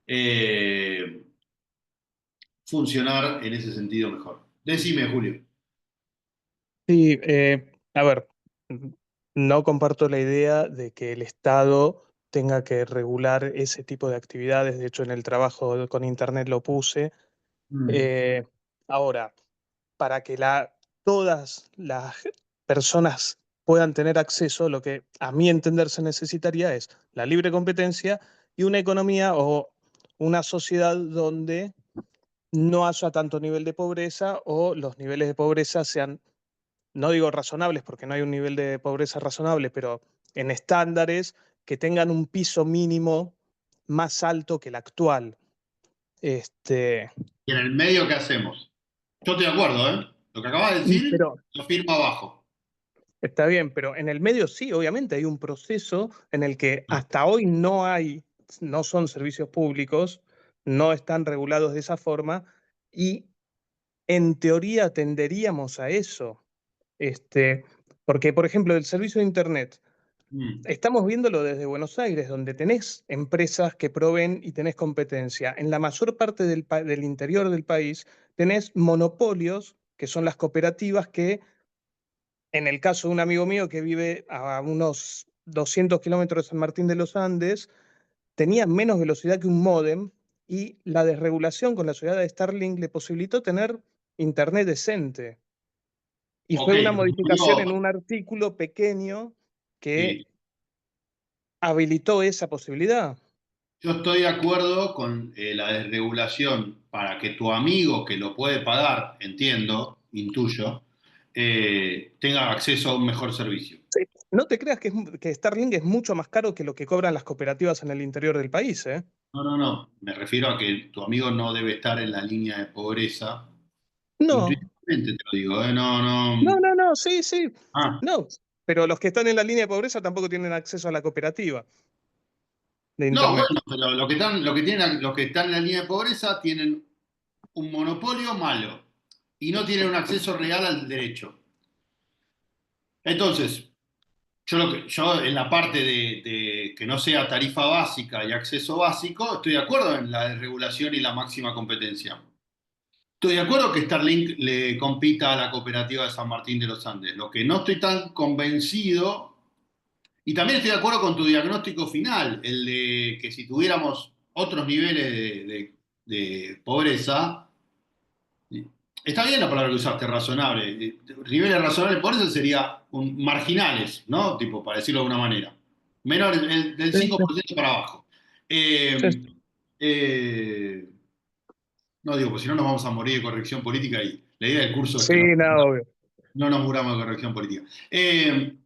A: eh, funcionar en ese sentido mejor. Decime, Julio.
F: Sí, a ver, no comparto la idea de que el Estado tenga que regular ese tipo de actividades. De hecho, en el trabajo con Internet lo puse. Eh, Ahora, para que todas las personas puedan tener acceso, lo que a mi entender se necesitaría es la libre competencia y una economía o una sociedad donde no haya tanto nivel de pobreza o los niveles de pobreza sean, no digo razonables porque no hay un nivel de pobreza razonable, pero en estándares que tengan un piso mínimo más alto que el actual. Este,
A: ¿Y en el medio qué hacemos? Yo estoy de acuerdo, ¿eh? Lo que acabas de decir,
F: pero
A: lo firmo abajo.
F: está bien, pero en el medio sí, obviamente hay un proceso en el que hasta hoy no son servicios públicos, no están regulados de esa forma y en teoría tenderíamos a eso. Porque, por ejemplo, el servicio de Internet,
A: Mm.
F: estamos viéndolo desde Buenos Aires, donde tenés empresas que proveen y tenés competencia. En la mayor parte del interior del país tenés monopolios, que son las cooperativas que, en el caso de un amigo mío que vive a unos 200 kilómetros de San Martín de los Andes, tenía menos velocidad que un módem y la desregulación con la ciudad de Starlink le posibilitó tener internet decente. Y
A: Ok,
F: fue una modificación
A: digo,
F: en un artículo pequeño
A: sí,
F: que habilitó esa posibilidad.
A: yo estoy de acuerdo con la desregulación para que tu amigo que lo puede pagar, entiendo, intuyo, tenga acceso a un mejor servicio.
F: Sí. No te creas que Starlink es mucho más caro que lo que cobran las cooperativas en el interior del país, ¿eh?
A: No, no, no. Me refiero a que tu amigo no debe estar en la línea de pobreza.
F: No,
A: Intuitivamente te lo digo, ¿eh? No,
F: no,
A: no.
F: no, no, sí, sí.
A: Ah,
F: No, pero los que están en la línea de pobreza tampoco tienen acceso a la cooperativa de
A: no,
F: Internet.
A: bueno, pero los que están en la línea de pobreza tienen un monopolio malo y no tienen un acceso real al derecho. Entonces, yo en la parte de que no sea tarifa básica y acceso básico, estoy de acuerdo en la desregulación y la máxima competencia. Estoy de acuerdo que Starlink le compita a la cooperativa de San Martín de los Andes. Lo que no estoy tan convencido, y también estoy de acuerdo con tu diagnóstico final, el de que si tuviéramos otros niveles de pobreza, está bien la palabra que usaste, razonable. Niveles razonables de pobreza sería marginales, ¿no? Tipo, para decirlo de alguna manera. Menor, del
F: Sí, sí,
A: 5% para abajo.
F: sí.
A: Eh, eh, no digo, pues si no nos vamos a morir de corrección política y la idea del curso es
F: Sí,
A: que
F: no, obvio.
A: no nos muramos de corrección política. El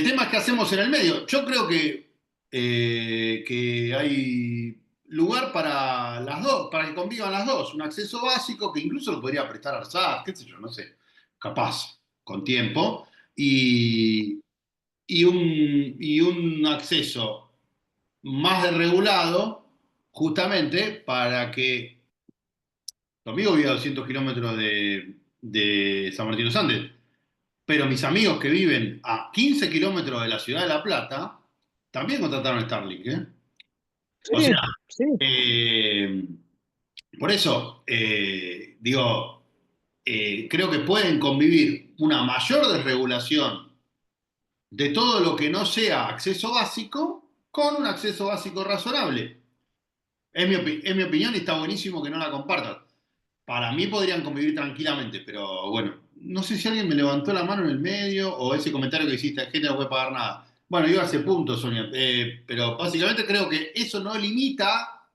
A: tema es qué hacemos en el medio. Yo creo que hay lugar para las dos, para que convivan las dos. Un acceso básico que incluso lo podría prestar ARSAT, qué sé yo, no sé, capaz, con tiempo, y, y un acceso más desregulado, justamente para que tu amigo vive a 200 kilómetros de San Martín de los Andes, pero mis amigos que viven a 15 kilómetros de la ciudad de La Plata también contrataron Starlink, ¿eh? O sea,
F: Sí, sí.
A: eh, por eso, digo, creo que pueden convivir una mayor desregulación de todo lo que no sea acceso básico con un acceso básico razonable. Es mi opinión y está buenísimo que no la compartan. Para mí podrían convivir tranquilamente, pero bueno, no sé si alguien me levantó la mano en el medio o ese comentario que hiciste, la gente no puede pagar nada. Bueno, iba a ese punto, Sonia, pero básicamente creo que eso no limita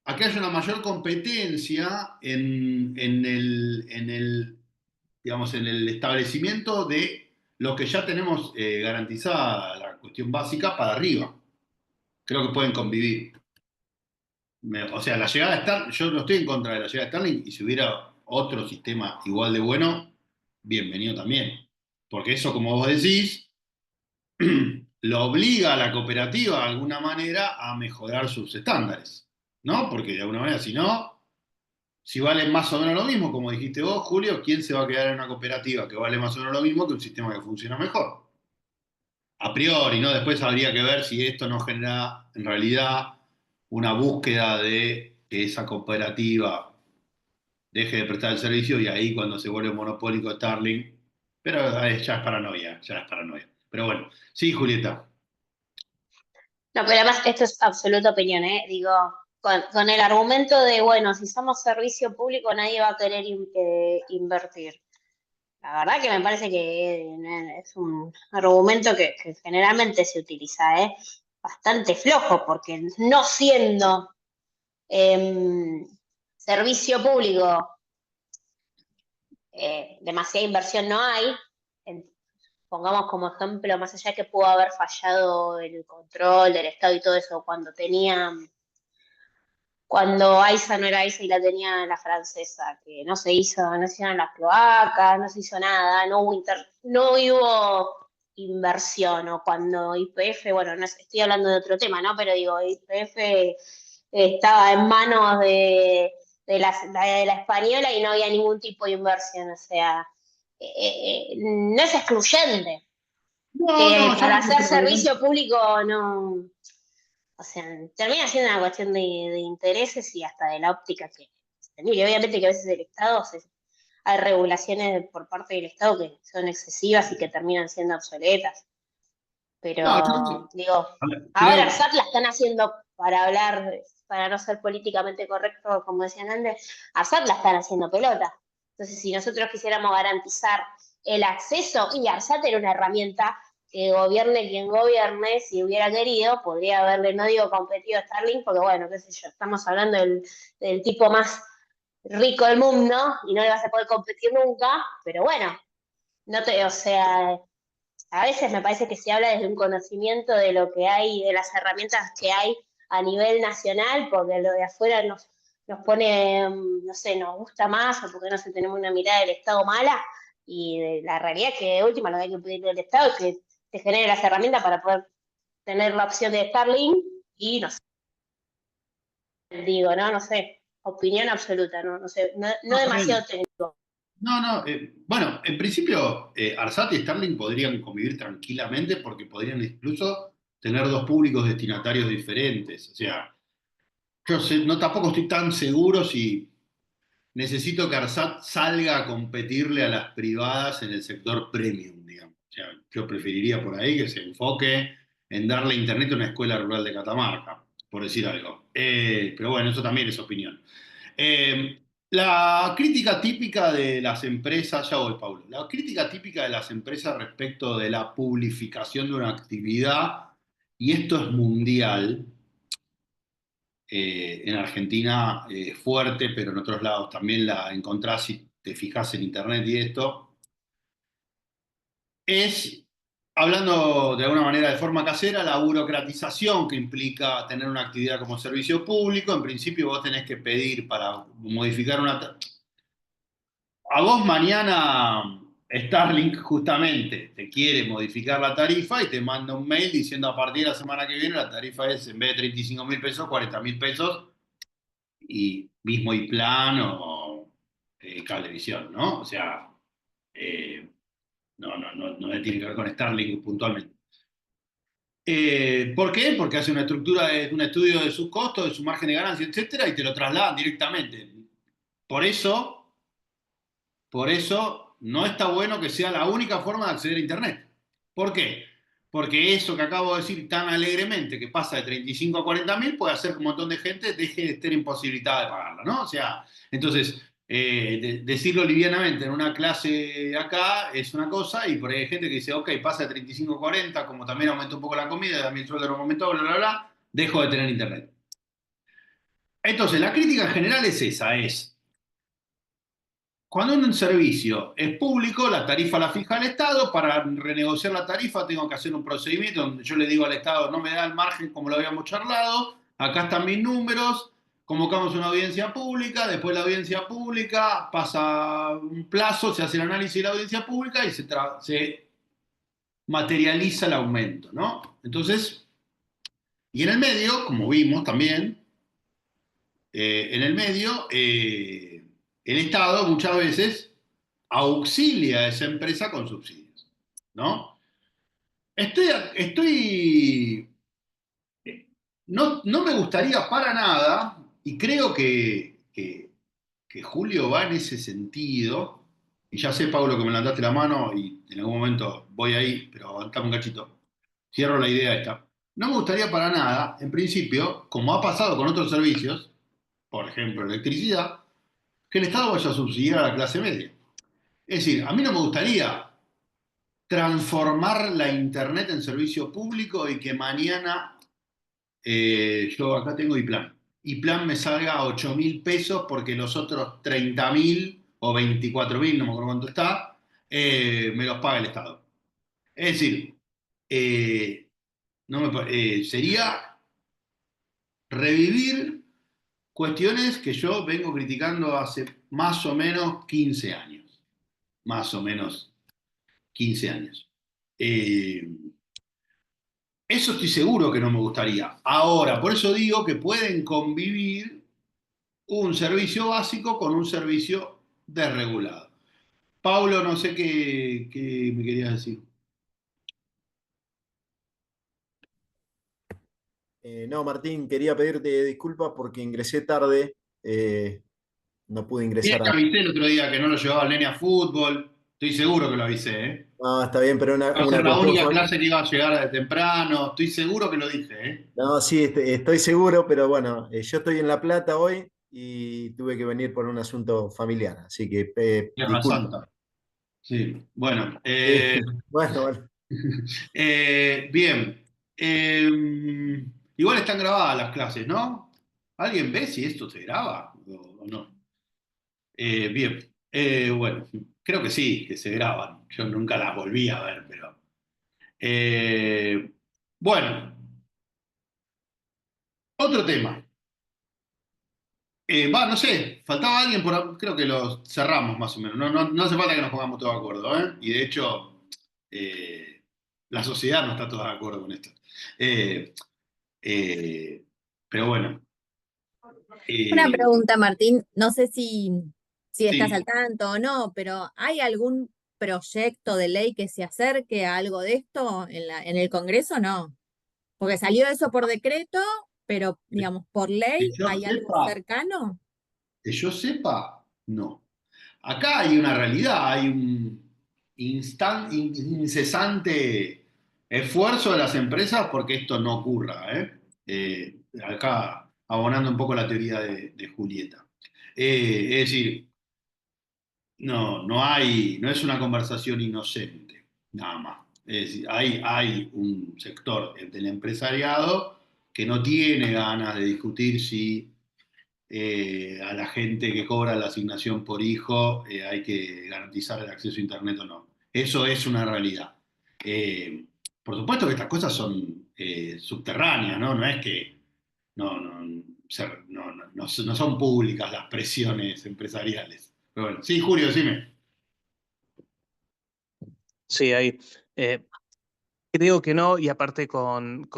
A: a que haya una mayor competencia digamos, en el establecimiento de lo que ya tenemos garantizada cuestión básica, para arriba. Creo que pueden convivir. O sea, la llegada de Starlink, yo no estoy en contra de la llegada de Starlink, y si hubiera otro sistema igual de bueno, bienvenido también. Porque eso, como vos decís, lo obliga a la cooperativa de alguna manera a mejorar sus estándares, ¿no? Porque de alguna manera, si no, si valen más o menos lo mismo, como dijiste vos, Julio, ¿quién se va a quedar en una cooperativa que vale más o menos lo mismo que un sistema que funciona mejor? A priori, ¿no? Después habría que ver si esto no genera en realidad una búsqueda de que esa cooperativa deje de prestar el servicio, y ahí cuando se vuelve monopólico Starlink, pero ya es paranoia, ya es paranoia. Pero bueno, sí, Julieta.
B: No, pero además esto es absoluta opinión, ¿eh? Digo, con el argumento de, bueno, si somos servicio público nadie va a querer invertir. La verdad que me parece que es un argumento que generalmente se utiliza, ¿eh? Bastante flojo, porque no siendo servicio público, demasiada inversión no hay. Pongamos como ejemplo, más allá de que pudo haber fallado el control del Estado y todo eso, cuando AISA no era AISA y la tenía la francesa, que no se hicieron las cloacas, no se hizo nada, no hubo inversión, o cuando YPF, bueno, no sé, estoy hablando de otro tema, ¿no? Pero digo, YPF estaba en manos de la española y no había ningún tipo de inversión, o sea, no es excluyente.
A: No, no,
B: Para
A: yo
B: hacer servicio público no, o sea, termina siendo una cuestión de intereses y hasta de la óptica que se tenía. Y obviamente que a veces hay regulaciones por parte del Estado que son excesivas y que terminan siendo obsoletas. Pero
A: no,
B: digo,
A: a ver,
B: ahora
A: creo,
B: ARSAT la están haciendo para hablar, para no ser políticamente correcto, como decían antes, ARSAT la están haciendo pelota. Entonces, si nosotros quisiéramos garantizar el acceso, y ARSAT era una herramienta que gobierne quien gobierne, si hubiera querido, podría haberle, no digo competido a Starlink, porque bueno, qué sé yo, estamos hablando del tipo más rico del mundo y no le vas a poder competir nunca, pero bueno, o sea, a veces me parece que se habla desde un conocimiento de lo que hay, de las herramientas que hay a nivel nacional, porque lo de afuera nos pone, no sé, nos gusta más, o porque no sé, tenemos una mirada del Estado mala, y la realidad es que de última lo que hay que pedirle al Estado es que te genere las herramientas para poder tener la opción de Starlink, y no sé, digo, no sé, opinión absoluta, no sé, no
A: no,
B: demasiado técnico.
A: no, bueno, en principio, ARSAT y Starlink podrían convivir tranquilamente, porque podrían incluso tener dos públicos destinatarios diferentes. O sea, no, tampoco estoy tan seguro si necesito que ARSAT salga a competirle a las privadas en el sector premium, digamos. O sea, yo preferiría por ahí que se enfoque en darle internet a una escuela rural de Catamarca, por decir algo. Pero bueno, eso también es opinión. La crítica típica de las empresas, ya voy, Paulo, la crítica típica de las empresas respecto de la publificación de una actividad, y esto es mundial, en Argentina fuerte, pero en otros lados también la encontrás si te fijas en internet y esto, es, hablando de alguna manera de forma casera, la burocratización que implica tener una actividad como servicio público. En principio vos tenés que pedir para modificar una... A vos mañana Starlink justamente te quiere modificar la tarifa y te manda un mail diciendo: a partir de la semana que viene la tarifa es, en vez de 35.000 pesos, 40.000 pesos, y mismo y plan o Cablevisión, ¿no? O sea, no tiene que ver con Starlink puntualmente. ¿Por qué? Porque hace una estructura, un estudio de sus costos, de su margen de ganancia, etcétera, y te lo trasladan directamente. Por eso, no está bueno que sea la única forma de acceder a Internet. ¿Por qué? Porque eso que acabo de decir tan alegremente, que pasa de 35 a 40.000, puede hacer que un montón de gente deje de estar imposibilitada de pagarla, ¿no? O sea, entonces, decirlo livianamente en una clase acá es una cosa, y por ahí hay gente que dice: ok, pasa de 35 a 40, como también aumentó un poco la comida, también el sueldo no aumentó, bla, bla, bla, dejo de tener Internet. Entonces, la crítica en general es esa, es: cuando un servicio es público, la tarifa la fija el Estado. Para renegociar la tarifa tengo que hacer un procedimiento donde yo le digo al Estado, no me da el margen como lo habíamos charlado, acá están mis números, convocamos una audiencia pública, después la audiencia pública pasa un plazo, se hace el análisis de la audiencia pública y se materializa el aumento, ¿no? Entonces, y en el medio, como vimos también, en el medio, el Estado muchas veces auxilia a esa empresa con subsidios, ¿no? Estoy no me gustaría para nada, y creo que Julio va en ese sentido, y ya sé, Pablo, que me levantaste la mano y en algún momento voy ahí, pero aguantame un cachito. Cierro la idea esta. No me gustaría para nada, en principio, como ha pasado con otros servicios, por ejemplo, electricidad, que el Estado vaya a subsidiar a la clase media. Es decir, a mí no me gustaría transformar la Internet en servicio público y que mañana yo acá tengo IPLAN. IPLAN me salga a 8.000 pesos porque los otros 30.000 o 24.000, no me acuerdo cuánto está, me los paga el Estado. Es decir, no me, sería revivir cuestiones que yo vengo criticando hace más o menos 15 años. Más o menos 15 años. Eso estoy seguro que no me gustaría. Ahora, por eso digo que pueden convivir un servicio básico con un servicio desregulado. Paulo, no sé qué me querías decir.
G: No, Martín, quería pedirte disculpas porque ingresé tarde. No pude
A: Sí,
G: ingresar
A: te
G: antes.
A: avisé el otro día que no lo llevaba el nene a fútbol. Estoy seguro que lo avisé, ¿eh?
G: No, está bien, pero
A: Va a ser
G: una
A: la
G: cuestión
A: única
G: fue.
A: clase que iba a llegar de temprano. Estoy seguro que lo dije, ¿eh?
G: No, sí, estoy seguro, pero bueno, yo estoy en La Plata hoy y tuve que venir por un asunto familiar, así que
A: Tierra
G: disculpa.
A: Santa. Sí, bueno.
G: Bueno, bueno.
A: Bien. Igual están grabadas las clases, ¿no? ¿Alguien ve si esto se graba o no? Bien. Bueno, creo que sí, que se graban. Yo nunca las volví a ver, pero. eh, bueno, otro tema. No sé, faltaba alguien por. Creo que lo cerramos más o menos. No hace falta que nos pongamos todos de acuerdo, ¿eh? Y de hecho, eh, la sociedad no está toda de acuerdo con esto. Eh, Eh, pero bueno,
H: Una
A: eh,
H: pregunta, Martín, no sé si estás
A: sí,
H: al tanto o no, pero ¿hay algún proyecto de ley que se acerque a algo de esto en el Congreso? No, porque salió eso por decreto, pero digamos, por
A: que
H: ley,
A: yo
H: ¿hay algo
A: sepa,
H: cercano?
A: no. Acá hay una realidad, hay un incesante esfuerzo de las empresas porque esto no ocurra, ¿eh? Acá abonando un poco la teoría de Julieta. Es decir, no es una conversación inocente, nada más. Es decir, hay un sector del empresariado que no tiene ganas de discutir si a la gente que cobra la asignación por hijo hay que garantizar el acceso a Internet o no. Eso es una realidad. Eh, por supuesto que estas cosas son subterráneas, ¿no? No es que no son públicas las presiones empresariales. Pero bueno, sí, Julio, decime.
F: Sí, ahí. Creo que no, y aparte con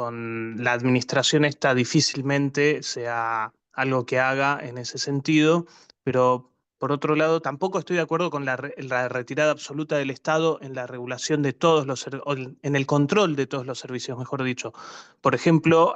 F: la administración esta difícilmente sea algo que haga en ese sentido, pero por otro lado tampoco estoy de acuerdo con la retirada absoluta del Estado en la regulación de todos en el control de todos los servicios, mejor dicho. Por ejemplo,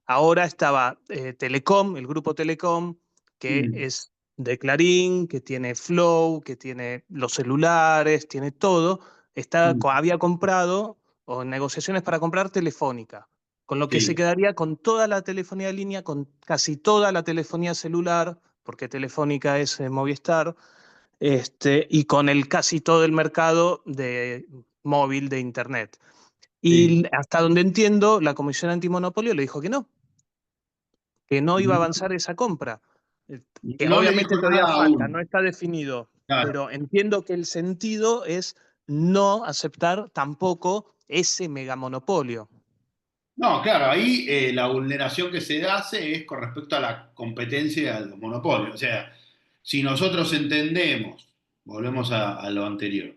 F: ahora estaba Telecom, el grupo Telecom, que
A: Mm,
F: es de Clarín, que tiene Flow, que tiene los celulares, tiene todo.
A: mm,
F: Había comprado o en negociaciones para comprar Telefónica, con lo que se
A: sí,
F: quedaría con toda la telefonía de línea, con casi toda la telefonía celular, porque Telefónica es Movistar, y con el casi todo el mercado de móvil de Internet.
A: sí.
F: Y hasta donde entiendo, la Comisión Antimonopolio le dijo que no iba a
A: No,
F: avanzar esa compra, que
A: no le dijo
F: obviamente todavía
A: nada
F: falta,
A: aún.
F: no está definido.
A: Claro.
F: pero entiendo que el sentido es no aceptar tampoco ese megamonopolio.
A: No, claro, ahí la vulneración que se hace es con respecto a la competencia y al monopolio. O sea, si nosotros entendemos, volvemos a lo anterior,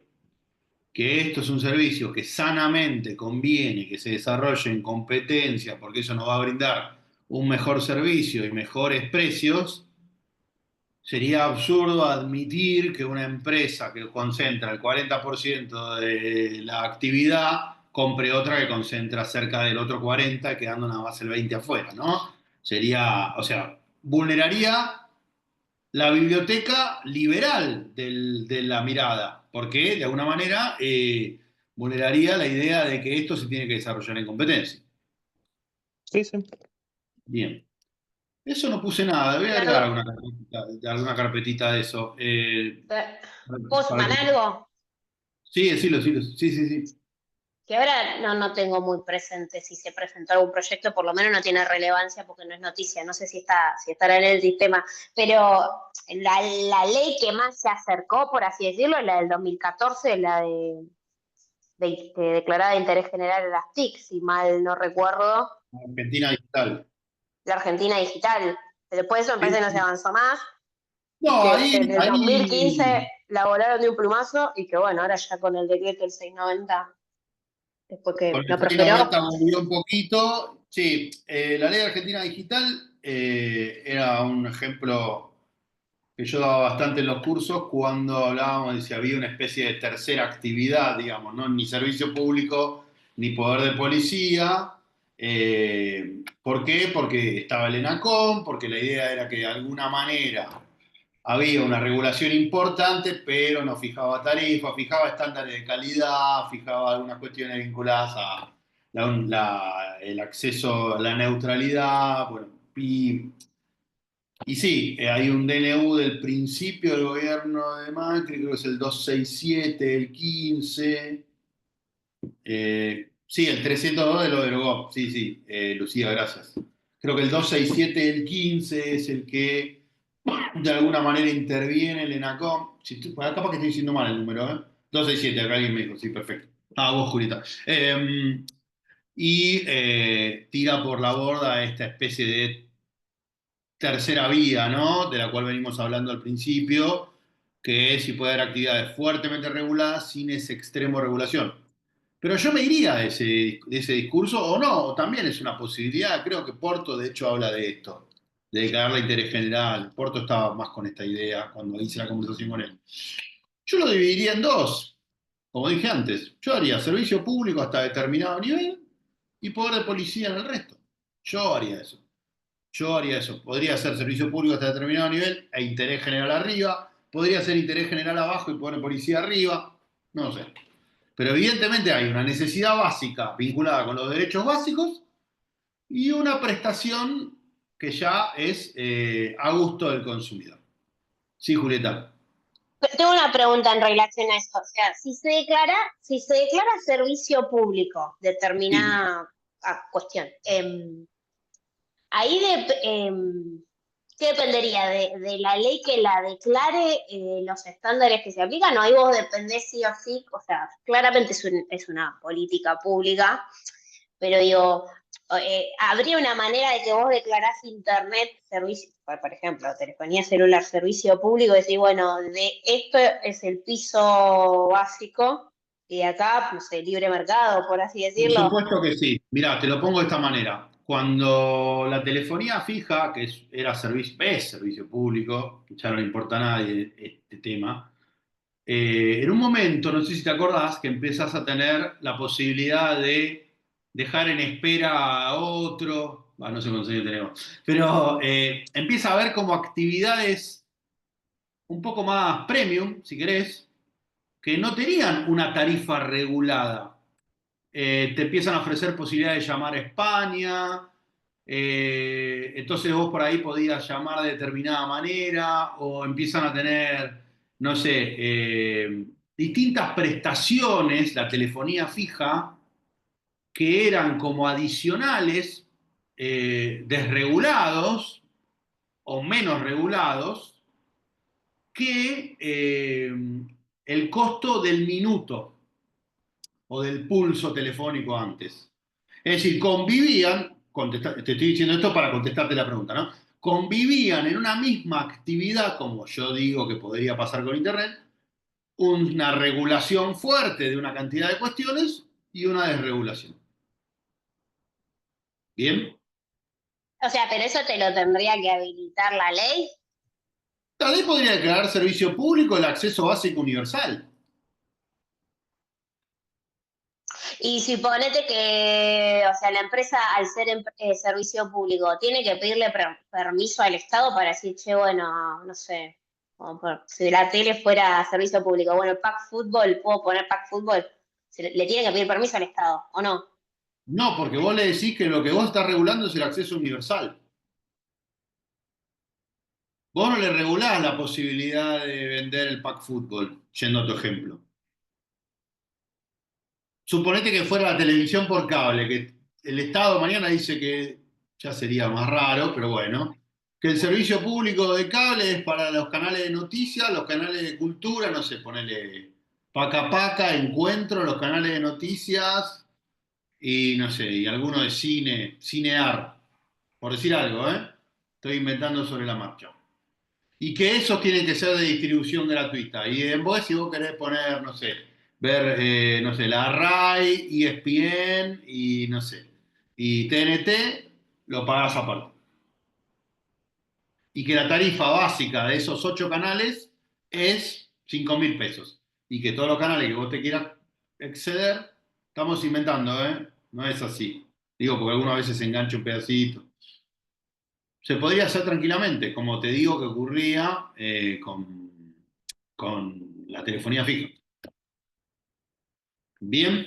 A: que esto es un servicio que sanamente conviene que se desarrolle en competencia, porque eso nos va a brindar un mejor servicio y mejores precios, sería absurdo admitir que una empresa que concentra el 40% de la actividad compre otra que concentra cerca del otro 40%, quedando nada más el 20% afuera, ¿no? Sería, o sea, vulneraría la biblioteca liberal de la mirada, porque de alguna manera vulneraría la idea de que esto se tiene que desarrollar en competencia.
F: Sí, sí.
A: Bien. Eso no puse nada, voy a agregar alguna carpetita de eso.
B: ¿Puedo sumar algo?
A: Sí, decilo, sí, sí, sí.
B: Que ahora no tengo muy presente si se presentó algún proyecto, por lo menos no tiene relevancia porque no es noticia, no sé si estará en el sistema, pero la ley que más se acercó, por así decirlo, es la del 2014, la de declarada de interés general de las TIC, si mal no recuerdo,
A: Argentina Digital.
B: la Argentina Digital. Pero después de eso me parece que no se avanzó más, y
A: No,
B: que en el
A: ahí
B: 2015 la volaron de un plumazo, y que bueno, ahora ya con el decreto del 690, después que
A: con el
B: no prosperó.
A: 690 volvió un poquito. Sí, la ley de Argentina Digital era un ejemplo que yo daba bastante en los cursos cuando hablábamos de si había una especie de tercera actividad, digamos, ¿no? Ni servicio público, ni poder de policía. ¿Por qué? Porque estaba el ENACOM, porque la idea era que de alguna manera había una regulación importante, pero no fijaba tarifas, fijaba estándares de calidad, fijaba algunas cuestiones vinculadas a el acceso a la neutralidad, bueno, y sí, hay un DNU del principio del gobierno de Macri, creo que es el 267, el 15. Sí, el 302 lo derogó. Sí, sí, Lucía, gracias. Creo que el 267 del 15 es el que de alguna manera interviene el ENACOM. Capaz que estoy diciendo mal el número, ¿eh? 267, acá alguien me dijo, sí, perfecto. Ah, vos, Julita. Y tira por la borda esta especie de tercera vía, ¿no? De la cual venimos hablando al principio, que es si puede haber actividades fuertemente reguladas sin ese extremo de regulación. Pero yo me iría de ese discurso, o no, también es una posibilidad. Creo que Porto, de hecho, habla de esto, de declarar la interés general. Porto estaba más con esta idea cuando hice la conversación con él. Yo lo dividiría en dos, como dije antes. Yo haría servicio público hasta determinado nivel y poder de policía en el resto. Yo haría eso. Yo haría eso. Podría ser servicio público hasta determinado nivel e interés general arriba. Podría ser interés general abajo y poner policía arriba. No lo sé. Pero evidentemente hay una necesidad básica vinculada con los derechos básicos y una prestación que ya es a gusto del consumidor. Sí, Julieta.
B: Tengo una pregunta en relación a eso. O sea, si se declara servicio público
A: Sí.
B: determinada cuestión, ahí ¿qué dependería? ¿De la ley que la declare, los estándares que se aplican? ¿O ahí vos dependés sí o sí? O sea, claramente es una política pública, pero digo, ¿habría una manera de que vos declarás Internet servicio, por ejemplo, telefonía celular, servicio público, y decís, bueno, de esto es el piso básico, y de acá, no sé, libre mercado, por así
A: Por
B: decirlo?
A: supuesto que sí. Mirá, te lo pongo de esta manera. Cuando la telefonía fija, que es servicio público, ya no le importa a nadie este tema, en un momento, no sé si te acordás, que empezás a tener la posibilidad de dejar en espera a otro, no sé cuántos años tenemos, pero empieza a haber como actividades un poco más premium, si querés, que no tenían una tarifa regulada. Te empiezan a ofrecer posibilidades de llamar a España, entonces vos por ahí podías llamar de determinada manera, o empiezan a tener, no sé, distintas prestaciones, la telefonía fija, que eran como adicionales, desregulados o menos regulados, que el costo del minuto o del pulso telefónico antes. Es decir, convivían, te estoy diciendo esto para contestarte la pregunta, ¿no? Convivían en una misma actividad, como yo digo que podría pasar con Internet, una regulación fuerte de una cantidad de cuestiones y una desregulación. ¿Bien?
B: O sea, pero eso te lo tendría que habilitar la ley.
A: La ley podría declarar servicio público el acceso básico universal.
B: Y suponete que, o sea, la empresa, al ser servicio público, tiene que pedirle permiso al Estado para decir, che, bueno, no sé, si la tele fuera servicio público, bueno, el pack fútbol, ¿puedo poner pack fútbol? Le tiene que pedir permiso al Estado, ¿o no?
A: No, porque vos le decís que lo que vos estás regulando es el acceso universal. Vos no le regulás la posibilidad de vender el pack fútbol, yendo a tu ejemplo. Suponete que fuera la televisión por cable, que el Estado mañana dice que ya sería más raro, pero bueno, que el servicio público de cable es para los canales de noticias, los canales de cultura, no sé, ponele Paca Paca, Encuentro, los canales de noticias y no sé, y alguno de cine, Cinear, por decir algo, ¿eh? Estoy inventando sobre la marcha. Y que esos tienen que ser de distribución gratuita. Y después, si vos querés poner, no sé, ver, no sé, la RAI, ESPN y no sé, y TNT, lo pagás aparte. Y que la tarifa básica de esos 8 canales es 5.000 pesos. Y que todos los canales que vos te quieras exceder, estamos inventando, ¿eh? No es así. Digo, porque algunas veces se engancha un pedacito. Se podría hacer tranquilamente, como te digo que ocurría con la telefonía fija. Bien.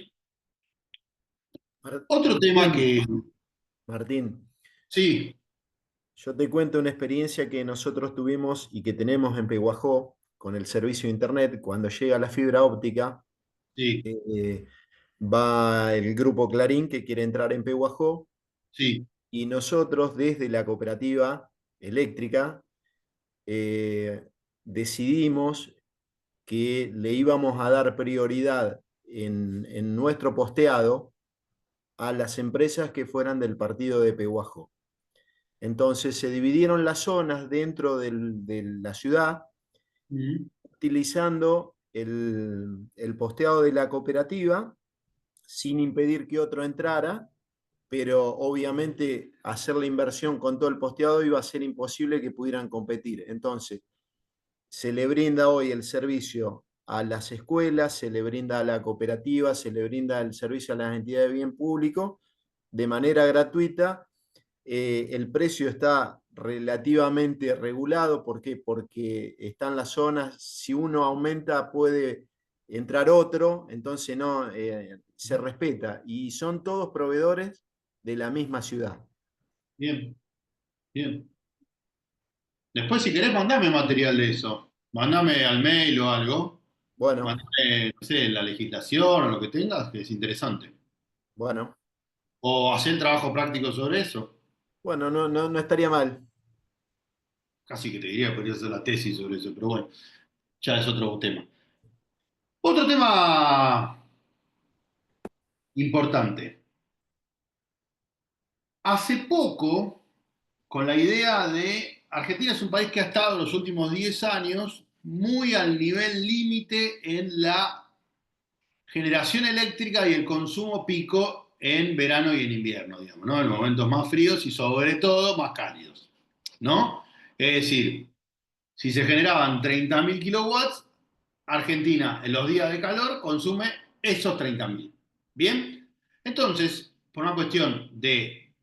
A: Otro tema que...
G: Martín,
A: Sí,
G: yo te cuento una experiencia que nosotros tuvimos y que tenemos en Pehuajó con el servicio de Internet. Cuando llega la fibra óptica,
A: sí,
G: va el grupo Clarín que quiere entrar en Pehuajó
A: sí.
G: y nosotros desde la cooperativa eléctrica decidimos que le íbamos a dar prioridad en nuestro posteado a las empresas que fueran del partido de Pehuajó. Entonces se dividieron las zonas dentro de la ciudad
A: Mm,
G: utilizando el posteado de la cooperativa sin impedir que otro entrara, pero obviamente hacer la inversión con todo el posteado iba a ser imposible que pudieran competir. Entonces, se le brinda hoy el servicio a las escuelas, se le brinda a la cooperativa, se le brinda el servicio a las entidades de bien público de manera gratuita. El precio está relativamente regulado. ¿Por qué? Porque están las zonas, si uno aumenta puede entrar otro, entonces no, se respeta. Y son todos proveedores de la misma ciudad.
A: bien, bien. Después, si querés, mandame material de eso. Mandame al mail o algo.
G: Bueno,
A: Mandame, no sé, la legislación o lo que tengas, que es interesante.
G: bueno,
A: O hacer trabajo práctico sobre eso.
G: bueno, no estaría mal.
A: Casi que te diría que podría hacer la tesis sobre eso, pero bueno, ya es otro tema. Otro tema importante. Hace poco, con la idea de... Argentina es un país que ha estado en los últimos 10 años muy al nivel límite en la generación eléctrica y el consumo pico en verano y en invierno, digamos, ¿no? En los momentos más fríos y sobre todo más cálidos, ¿no? Es decir, si se generaban 30.000 kilowatts, Argentina en los días de calor consume esos 30.000. ¿Bien? Entonces, por una cuestión de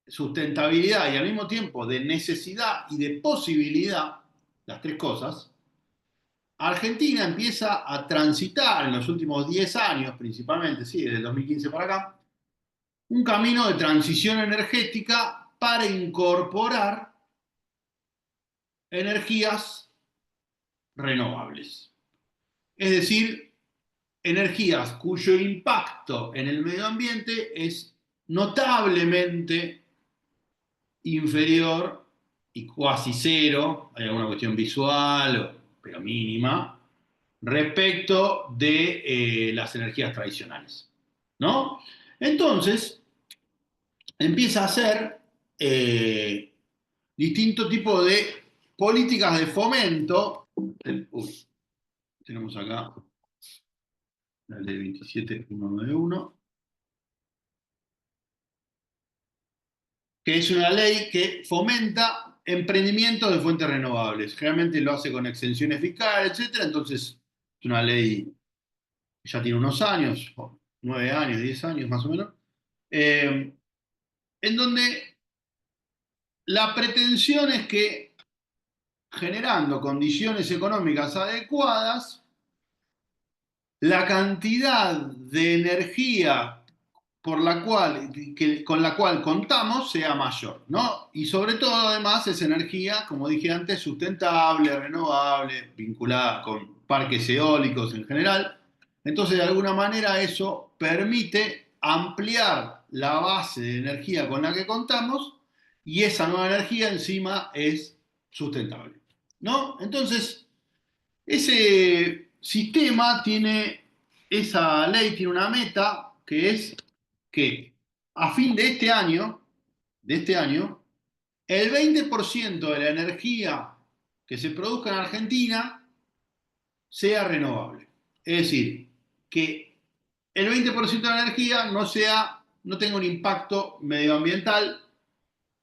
A: sustentabilidad y al mismo tiempo de necesidad y de posibilidad, las tres cosas, Argentina empieza a transitar en los últimos 10 años, principalmente, sí, desde el 2015 para acá, un camino de transición energética para incorporar energías renovables. Es decir, energías cuyo impacto en el medio ambiente es notablemente inferior y cuasi cero, hay alguna cuestión visual, pero mínima, respecto de las energías tradicionales, ¿no? Entonces, empieza a hacer distinto tipo de políticas de fomento. Uy, tenemos acá la ley 27191, que es una ley que fomenta emprendimientos de fuentes renovables. Generalmente lo hace con exenciones fiscales, etc. Entonces, es una ley que ya tiene unos años, 9 años, 10 años más o menos, en donde la pretensión es que, generando condiciones económicas adecuadas, la cantidad de energía con la cual contamos sea mayor, ¿no? Y sobre todo, además, es energía, como dije antes, sustentable, renovable, vinculada con parques eólicos en general. Entonces, de alguna manera, eso permite ampliar la base de energía con la que contamos y esa nueva energía encima es sustentable, ¿no? Entonces, ese sistema tiene, esa ley tiene una meta que es que a fin de este año, el 20% de la energía que se produzca en Argentina sea renovable. Es decir, que el 20% de la energía no tenga un impacto medioambiental.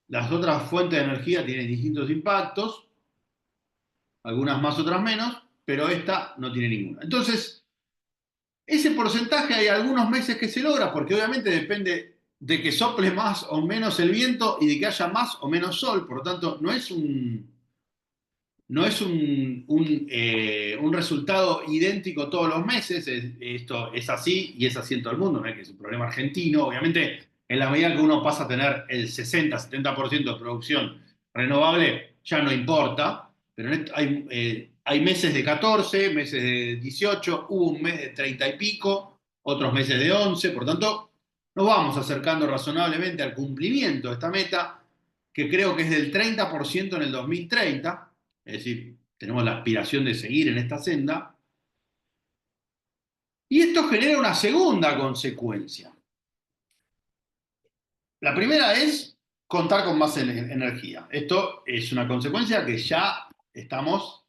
A: Las otras fuentes de energía tienen distintos impactos, algunas más, otras menos, pero esta no tiene ninguna. Entonces, ese porcentaje hay algunos meses que se logra, porque obviamente depende de que sople más o menos el viento y de que haya más o menos sol, por lo tanto, no es un resultado idéntico todos los meses. Esto es así y es así en todo el mundo, no es que es un problema argentino. Obviamente, en la medida que uno pasa a tener el 60-70% de producción renovable, ya no importa, pero hay meses de 14, meses de 18, hubo un mes de 30 y pico, otros meses de 11, por tanto, nos vamos acercando razonablemente al cumplimiento de esta meta, que creo que es del 30% en el 2030. Es decir, tenemos la aspiración de seguir en esta senda. Y esto genera una segunda consecuencia. La primera es contar con más energía. Esto es una consecuencia que ya estamos,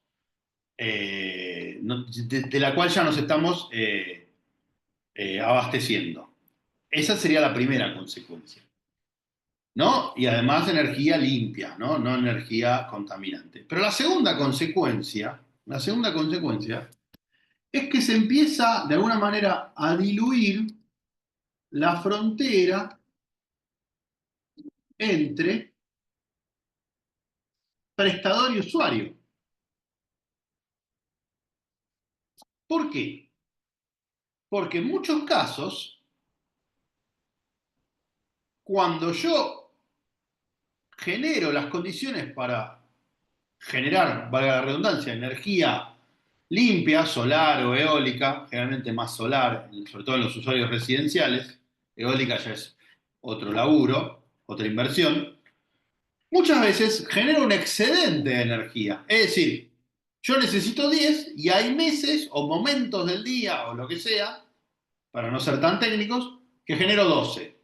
A: de la cual ya nos estamos abasteciendo. Esa sería la primera consecuencia, ¿no? Y además energía limpia, ¿no? No energía contaminante. Pero la segunda consecuencia es que se empieza de alguna manera a diluir la frontera entre prestador y usuario. ¿Por qué? Porque en muchos casos, cuando yo genero las condiciones para generar, valga la redundancia, energía limpia, solar o eólica, generalmente más solar, sobre todo en los usuarios residenciales, eólica ya es otro laburo, otra inversión, muchas veces genera un excedente de energía. Es decir, yo necesito 10 y hay meses o momentos del día o lo que sea, para no ser tan técnicos, que genero 12.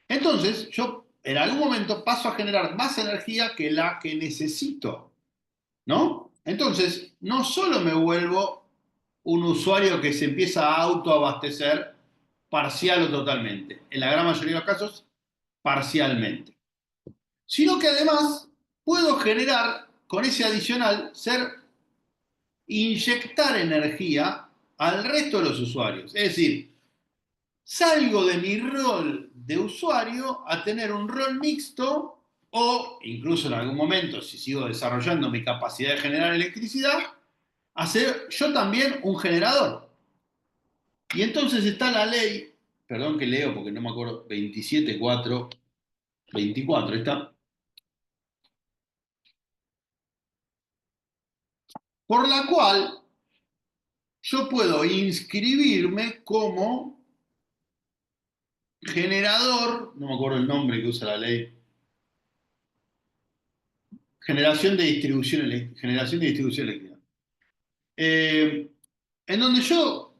A: Entonces, yo en algún momento paso a generar más energía que la que necesito, ¿no? Entonces, no solo me vuelvo un usuario que se empieza a autoabastecer parcial o totalmente, en la gran mayoría de los casos, parcialmente, sino que además puedo generar con ese adicional, inyectar energía al resto de los usuarios. Es decir, salgo de mi rol de usuario a tener un rol mixto o incluso en algún momento, si sigo desarrollando mi capacidad de generar electricidad, a ser yo también un generador. Y entonces está la ley, perdón que leo porque no me acuerdo, 27.424, está, por la cual yo puedo inscribirme como generador, no me acuerdo el nombre que usa la ley, generación de distribución eléctrica. en donde yo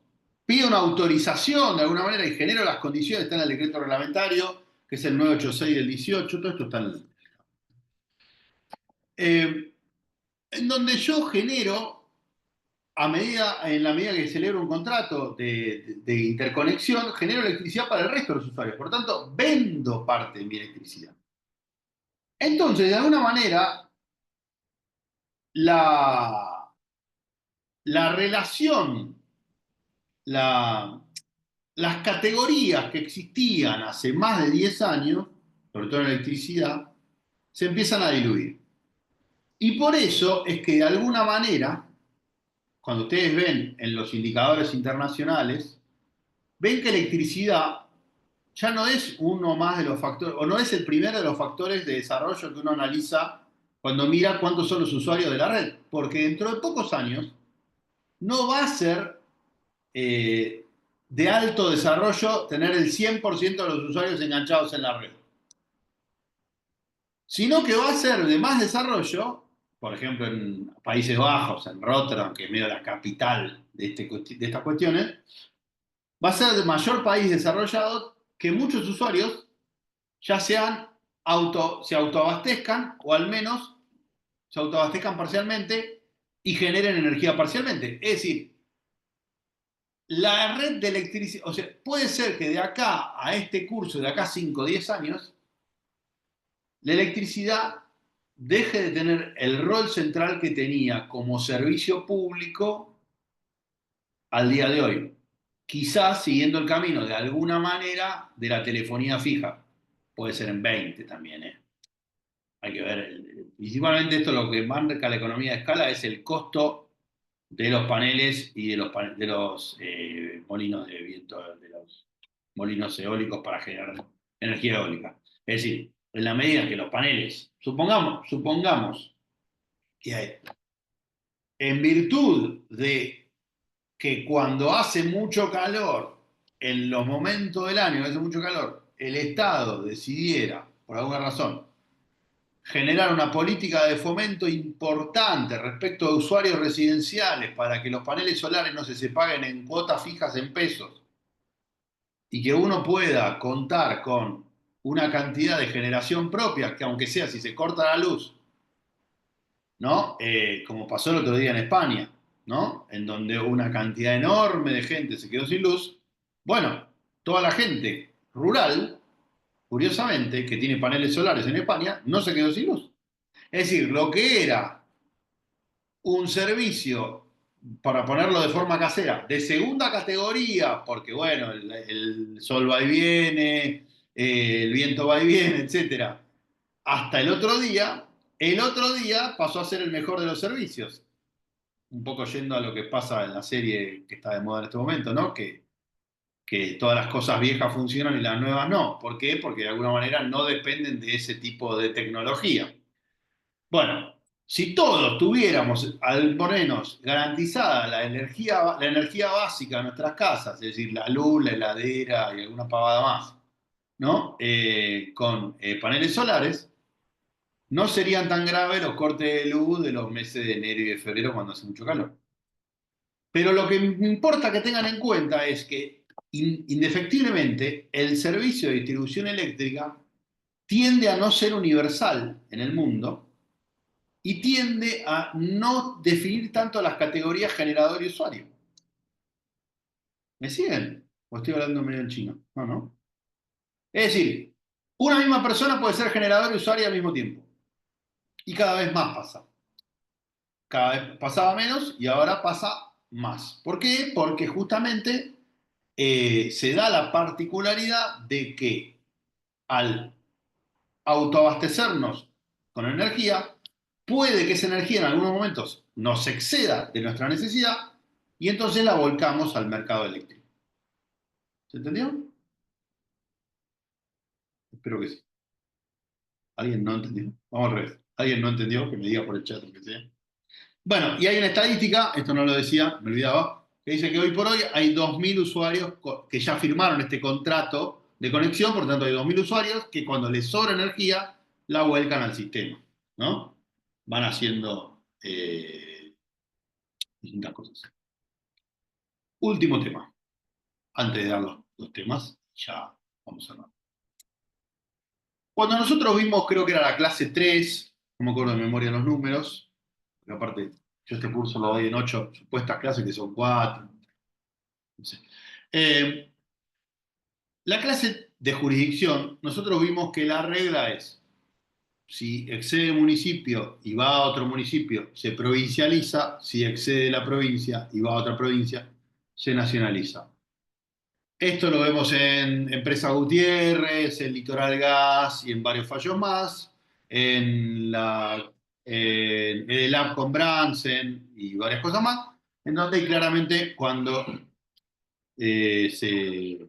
A: pido una autorización de alguna manera y genero las condiciones, está en el decreto reglamentario, que es el 986 del 18, todo esto está en donde yo genero, en la medida que celebro un contrato de interconexión, genero electricidad para el resto de los usuarios. Por lo tanto, vendo parte de mi electricidad. Entonces, de alguna manera, la relación, las categorías que existían hace más de 10 años, sobre todo en electricidad, se empiezan a diluir. Y por eso es que de alguna manera, cuando ustedes ven en los indicadores internacionales, ven que electricidad ya no es uno más de los factores, o no es el primero de los factores de desarrollo que uno analiza cuando mira cuántos son los usuarios de la red. Porque dentro de pocos años no va a ser de alto desarrollo tener el 100% de los usuarios enganchados en la red. Sino que va a ser de más desarrollo, por ejemplo en Países Bajos, en Rotterdam, que es medio la capital de estas cuestiones, va a ser el mayor país desarrollado que muchos usuarios ya se autoabastezcan, o al menos se autoabastezcan parcialmente y generen energía parcialmente. Es decir, la red de electricidad, o sea, puede ser que de acá a este curso, de acá a 5 o 10 años, la electricidad deje de tener el rol central que tenía como servicio público al día de hoy. Quizás siguiendo el camino de alguna manera de la telefonía fija. Puede ser en 20 también, ¿eh? Hay que ver. Principalmente esto lo que marca la economía de escala es el costo de los paneles y de los molinos de viento, de los molinos eólicos para generar energía eólica. Es decir, en la medida que los paneles, supongamos que hay, en virtud de que cuando hace mucho calor, en los momentos del año que hace mucho calor, el Estado decidiera, por alguna razón, generar una política de fomento importante respecto a usuarios residenciales para que los paneles solares no se paguen en cuotas fijas en pesos y que uno pueda contar con una cantidad de generación propia, que aunque sea si se corta la luz, ¿no? Como pasó el otro día en España, ¿no? En donde una cantidad enorme de gente se quedó sin luz. Bueno, toda la gente rural, curiosamente, que tiene paneles solares en España, no se quedó sin luz. Es decir, lo que era un servicio, para ponerlo de forma casera, de segunda categoría, porque bueno, el sol va y viene, el viento va y viene, etc. Hasta el otro día pasó a ser el mejor de los servicios. Un poco yendo a lo que pasa en la serie que está de moda en este momento, ¿no? Que todas las cosas viejas funcionan y las nuevas no. ¿Por qué? Porque de alguna manera no dependen de ese tipo de tecnología. Bueno, si todos tuviéramos al menos garantizada la energía básica de nuestras casas, es decir, la luz, la heladera y alguna pavada más, ¿no? Con paneles solares, no serían tan graves los cortes de luz de los meses de enero y de febrero cuando hace mucho calor. Pero lo que me importa que tengan en cuenta es que, indefectiblemente, el servicio de distribución eléctrica tiende a no ser universal en el mundo y tiende a no definir tanto las categorías generador y usuario. ¿Me siguen? ¿O estoy hablando medio en chino? No, no. Es decir, una misma persona puede ser generador y usuario al mismo tiempo. Y cada vez más pasa. Cada vez pasaba menos y ahora pasa más. ¿Por qué? Porque justamente se da la particularidad de que al autoabastecernos con energía, puede que esa energía en algunos momentos nos exceda de nuestra necesidad y entonces la volcamos al mercado eléctrico. ¿Se entendió? Espero que sí. ¿Alguien no entendió? Vamos al revés. ¿Alguien no entendió? Que me diga por el chat, que sea. Bueno, y hay una estadística, esto no lo decía, me olvidaba, que dice que hoy por hoy hay 2.000 usuarios que ya firmaron este contrato de conexión, por tanto hay 2.000 usuarios que cuando les sobra energía la vuelcan al sistema, ¿no? Van haciendo distintas cosas. Último tema. Antes de dar los temas, ya vamos a hablar. Cuando nosotros vimos, creo que era la clase 3, no me acuerdo de memoria los números, pero aparte, yo este curso lo doy en 8 supuestas clases que son 4. No sé. La clase de jurisdicción, nosotros vimos que la regla es, si excede municipio y va a otro municipio, se provincializa, si excede la provincia y va a otra provincia, se nacionaliza. Esto lo vemos en Empresa Gutiérrez, en Litoral Gas y en varios fallos más, en el app con Bransen y varias cosas más, en donde claramente cuando se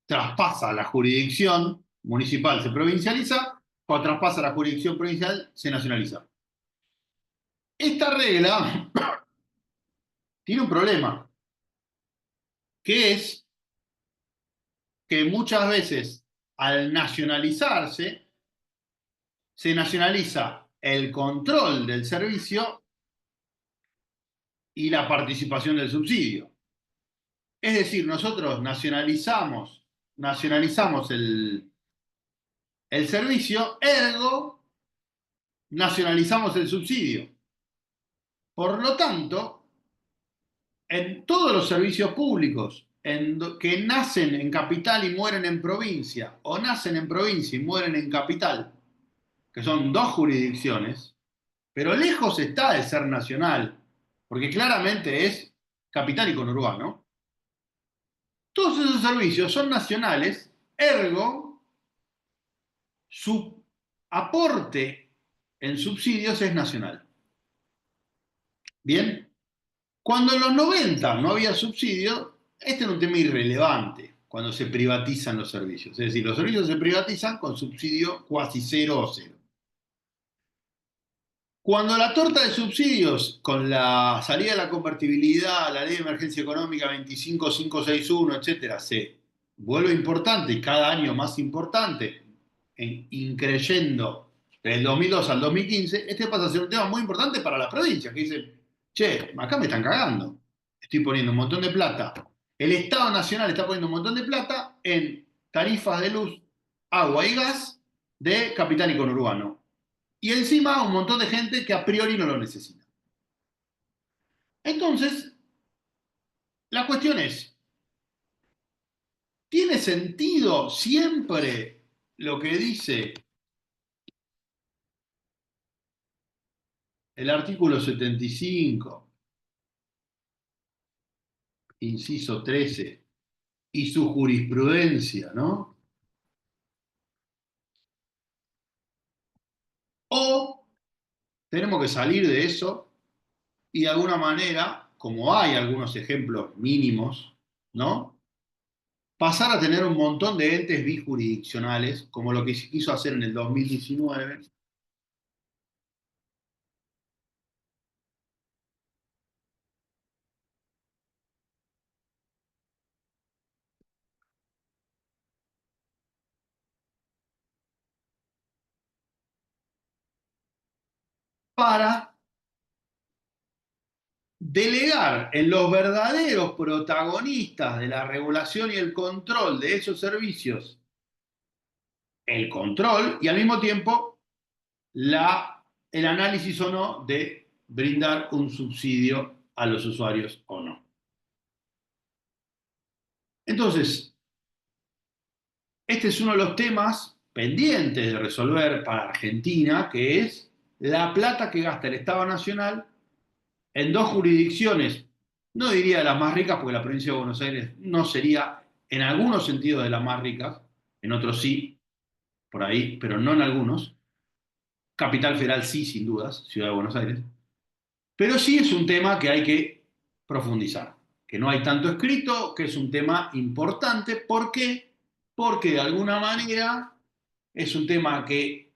A: traspasa la jurisdicción municipal, se provincializa, cuando traspasa la jurisdicción provincial, se nacionaliza. Esta regla tiene un problema, que es que muchas veces al nacionalizarse, se nacionaliza el control del servicio y la participación del subsidio. Es decir, nosotros nacionalizamos el servicio, ergo nacionalizamos el subsidio. Por lo tanto, en todos los servicios públicos que nacen en capital y mueren en provincia, o nacen en provincia y mueren en capital, que son dos jurisdicciones, pero lejos está de ser nacional, porque claramente es capital y conurbano. Todos esos servicios son nacionales, ergo, su aporte en subsidios es nacional. Bien, cuando en los 90 no había subsidio, este era un tema irrelevante cuando se privatizan los servicios. Es decir, los servicios se privatizan con subsidio cuasi cero o cero. Cuando la torta de subsidios, con la salida de la convertibilidad, la ley de emergencia económica 25561, etcétera, se vuelve importante y cada año más importante, increyendo desde el 2002 al 2015, este pasa a ser un tema muy importante para las provincias, que dicen, che, acá me están cagando, estoy poniendo un montón de plata. El Estado Nacional está poniendo un montón de plata en tarifas de luz, agua y gas de capital y conurbano. Y encima un montón de gente que a priori no lo necesita. Entonces, la cuestión es, ¿tiene sentido siempre lo que dice el artículo 75, inciso 13, y su jurisprudencia, ¿no? O tenemos que salir de eso y de alguna manera, como hay algunos ejemplos mínimos, ¿no? Pasar a tener un montón de entes bijurisdiccionales, como lo que se quiso hacer en el 2019, para delegar en los verdaderos protagonistas de la regulación y el control de esos servicios el control y al mismo tiempo el análisis o no de brindar un subsidio a los usuarios o no. Entonces, este es uno de los temas pendientes de resolver para Argentina, que es la plata que gasta el Estado Nacional en dos jurisdicciones, no diría de las más ricas, porque la provincia de Buenos Aires no sería en algunos sentidos de las más ricas, en otros sí, por ahí, pero no en algunos. Capital Federal sí, sin dudas, Ciudad de Buenos Aires. Pero sí es un tema que hay que profundizar, que no hay tanto escrito, que es un tema importante. ¿Por qué? Porque de alguna manera es un tema que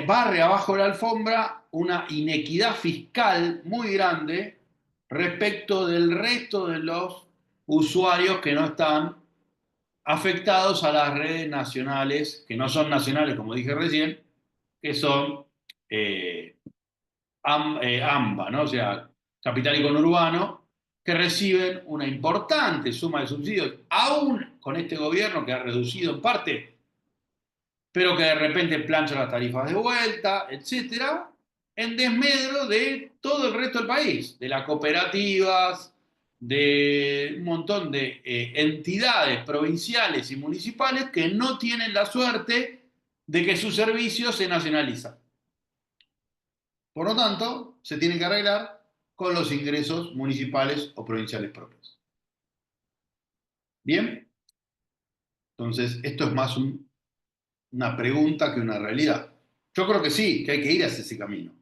A: barre abajo de la alfombra una inequidad fiscal muy grande respecto del resto de los usuarios que no están afectados a las redes nacionales, que no son nacionales, como dije recién, que son AMBA, ¿no? O sea, capital y conurbano, que reciben una importante suma de subsidios, aún con este gobierno que ha reducido en parte, pero que de repente plancha las tarifas de vuelta, etcétera, en desmedro de todo el resto del país, de las cooperativas, de un montón de entidades provinciales y municipales que no tienen la suerte de que sus servicios se nacionalizan. Por lo tanto, se tiene que arreglar con los ingresos municipales o provinciales propios. ¿Bien? Entonces, esto es más una pregunta que una realidad. Yo creo que sí, que hay que ir hacia ese camino.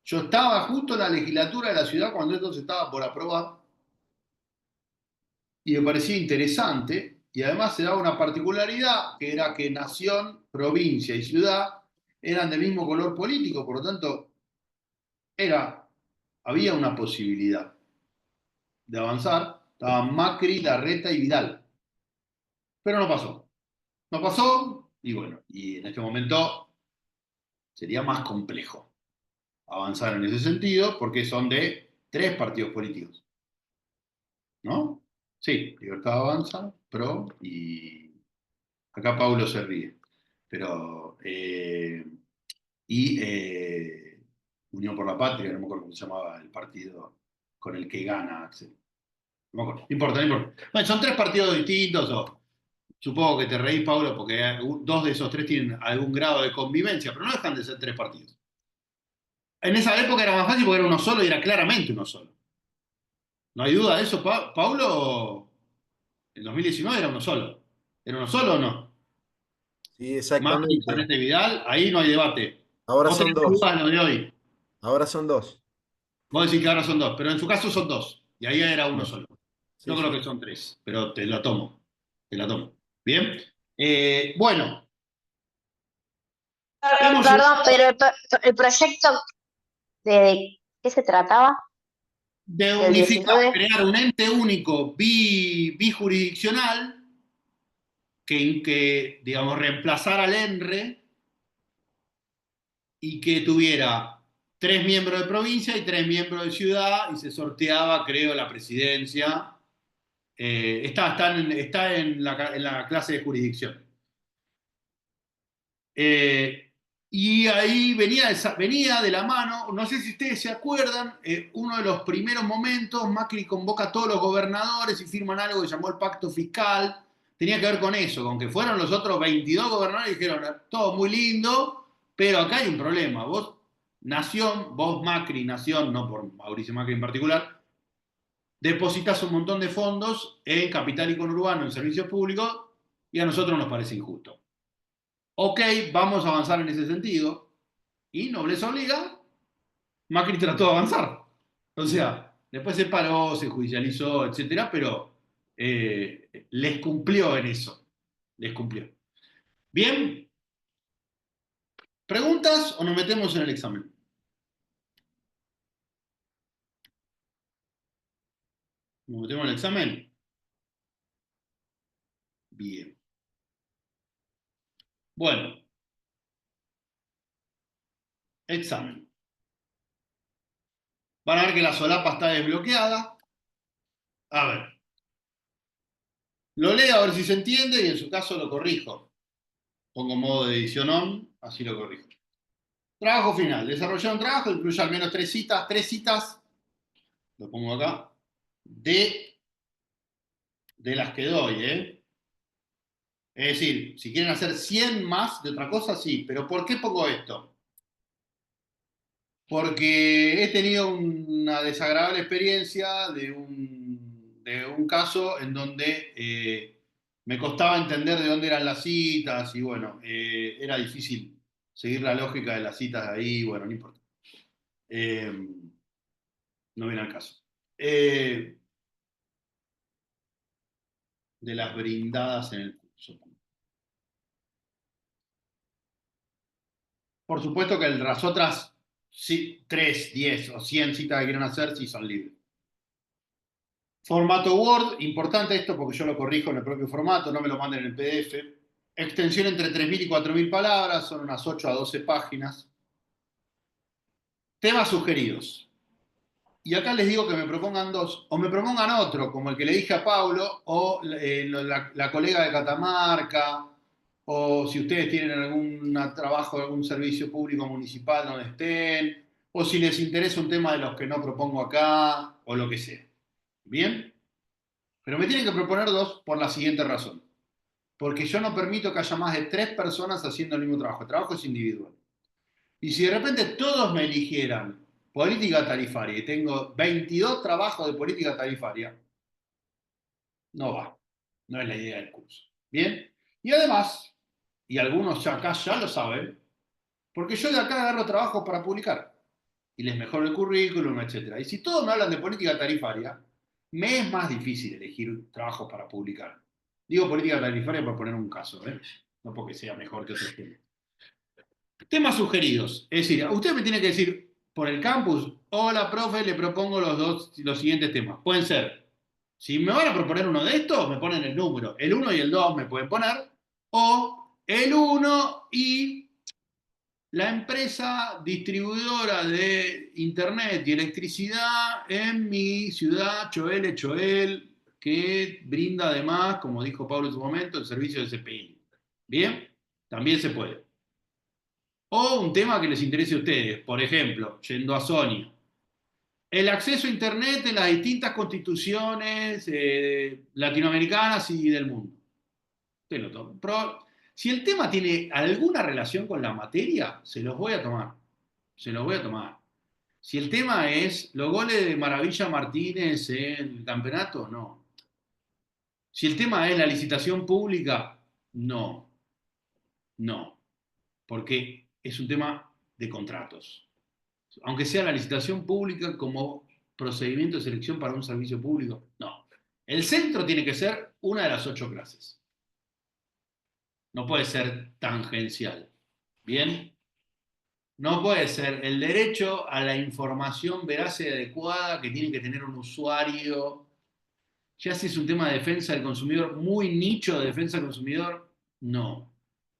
A: Yo estaba justo en la legislatura de la ciudad cuando esto se estaba por aprobar y me parecía interesante y además se daba una particularidad que era que nación, provincia y ciudad eran del mismo color político, por lo tanto había una posibilidad de avanzar. Estaban Macri, Larreta y Vidal. Pero no pasó. No pasó y bueno, y en este momento sería más complejo avanzar en ese sentido porque son de 3 partidos políticos. ¿No? Sí, Libertad Avanza, PRO y acá Paulo se ríe. Pero Unión por la Patria, no me acuerdo cómo se llamaba el partido con el que gana Axel. No me acuerdo, no importa, no importa. Bueno, son 3 partidos distintos, supongo que te reís, Paulo, porque 2 de esos 3 tienen algún grado de convivencia, pero no dejan de ser 3 partidos. En esa época era más fácil porque era uno solo y era claramente uno solo. No hay duda de eso, Paulo. En 2019 era uno solo. ¿Era uno solo o no?
G: Sí,
A: Macri,
G: exactamente.
A: Larreta y Vidal, ahí no hay debate.
G: Ahora
A: Vos
G: son
A: tenés dudas
G: 2.
A: en lo de hoy.
G: Ahora son 2.
A: Vos decís que ahora son 2, pero en su caso son 2. Y ahí era uno
G: Sí,
A: solo. Yo
G: sí,
A: creo
G: sí.
A: que son 3, pero te la tomo. Te la tomo. Bien. Bueno, hemos llegado
B: Perdón, pero el proyecto de qué se trataba
A: de
B: del
A: unificar,
B: 19.
A: crear un ente único bijurisdiccional que, digamos, reemplazara al ENRE y que tuviera 3 miembros de provincia y 3 miembros de ciudad y se sorteaba, creo, la presidencia. Está en la clase de jurisdicción. Y ahí venía de la mano, no sé si ustedes se acuerdan, uno de los primeros momentos, Macri convoca a todos los gobernadores y firman algo que llamó el pacto fiscal. Tenía que ver con eso, con que fueron los otros 22 gobernadores y dijeron, todo muy lindo, pero acá hay un problema. Vos Macri, Nación, no por Mauricio Macri en particular, depositas un montón de fondos en capital y conurbano, en servicios públicos, y a nosotros nos parece injusto. Ok, vamos a avanzar en ese sentido. Y nobleza obliga, Macri trató de avanzar. O sea, después se paró, se judicializó, etcétera, pero les cumplió en eso. Les cumplió. Bien, ¿preguntas o nos metemos en el examen? ¿Nos metemos en el examen? Bien. Bueno, examen. Van a ver que la solapa está desbloqueada. A ver. Lo leo a ver si se entiende y en su caso lo corrijo. Pongo modo de edición on, así lo corrijo. Trabajo final. Desarrollar un trabajo, incluye al menos 3 citas, lo pongo acá, de las que doy, ¿eh? Es decir, si quieren hacer 100 más de otra cosa, sí. Pero ¿por qué pongo esto? Porque he tenido una desagradable experiencia de un caso en donde me costaba entender de dónde eran las citas y bueno, era difícil seguir la lógica de las citas de ahí, bueno, no importa. No viene al caso. De las brindadas en el curso. Por supuesto que las otras 3, 10 o 100 citas que quieran hacer sí son libres. Formato Word, importante esto porque yo lo corrijo en el propio formato, no me lo manden en el PDF. Extensión entre 3.000 y 4.000 palabras, son unas 8 a 12 páginas. Temas sugeridos. Y acá les digo que me propongan dos, o me propongan otro, como el que le dije a Paulo, o la colega de Catamarca, o si ustedes tienen algún trabajo, algún servicio público municipal donde estén, o si les interesa un tema de los que no propongo acá, o lo que sea. ¿Bien? Pero me tienen que proponer dos por la siguiente razón. Porque yo no permito que haya más de 3 personas haciendo el mismo trabajo. El trabajo es individual. Y si de repente todos me eligieran política tarifaria y tengo 22 trabajos de política tarifaria, no va. No es la idea del curso. ¿Bien? Y además, y algunos ya acá ya lo saben, porque yo de acá agarro trabajos para publicar. Y les mejoro el currículum, etc. Y si todos me hablan de política tarifaria, me es más difícil elegir trabajos para publicar. Digo política tarifaria por poner un caso, ¿eh? No porque sea mejor que otros temas. Temas sugeridos. Es decir, usted me tiene que decir por el campus, hola, profe, le propongo los siguientes temas. Pueden ser, si me van a proponer uno de estos, me ponen el número. El 1 y el 2 me pueden poner, o el 1 y la empresa distribuidora de internet y electricidad en mi ciudad, Choel, que brinda además, como dijo Pablo en su momento, el servicio de CPI. ¿Bien? También se puede. O un tema que les interese a ustedes, por ejemplo, yendo a Sonia. El acceso a Internet en las distintas constituciones latinoamericanas y del mundo. Si el tema tiene alguna relación con la materia, se los voy a tomar. Se los voy a tomar. Si el tema es los goles de Maravilla Martínez en el campeonato, no. Si el tema es la licitación pública, no. No. Porque es un tema de contratos. Aunque sea la licitación pública como procedimiento de selección para un servicio público, no. El centro tiene que ser una de las 8 clases. No puede ser tangencial. ¿Bien? No puede ser el derecho a la información veraz y adecuada que tiene que tener un usuario. Ya si es un tema de defensa del consumidor, muy nicho de defensa del consumidor, no.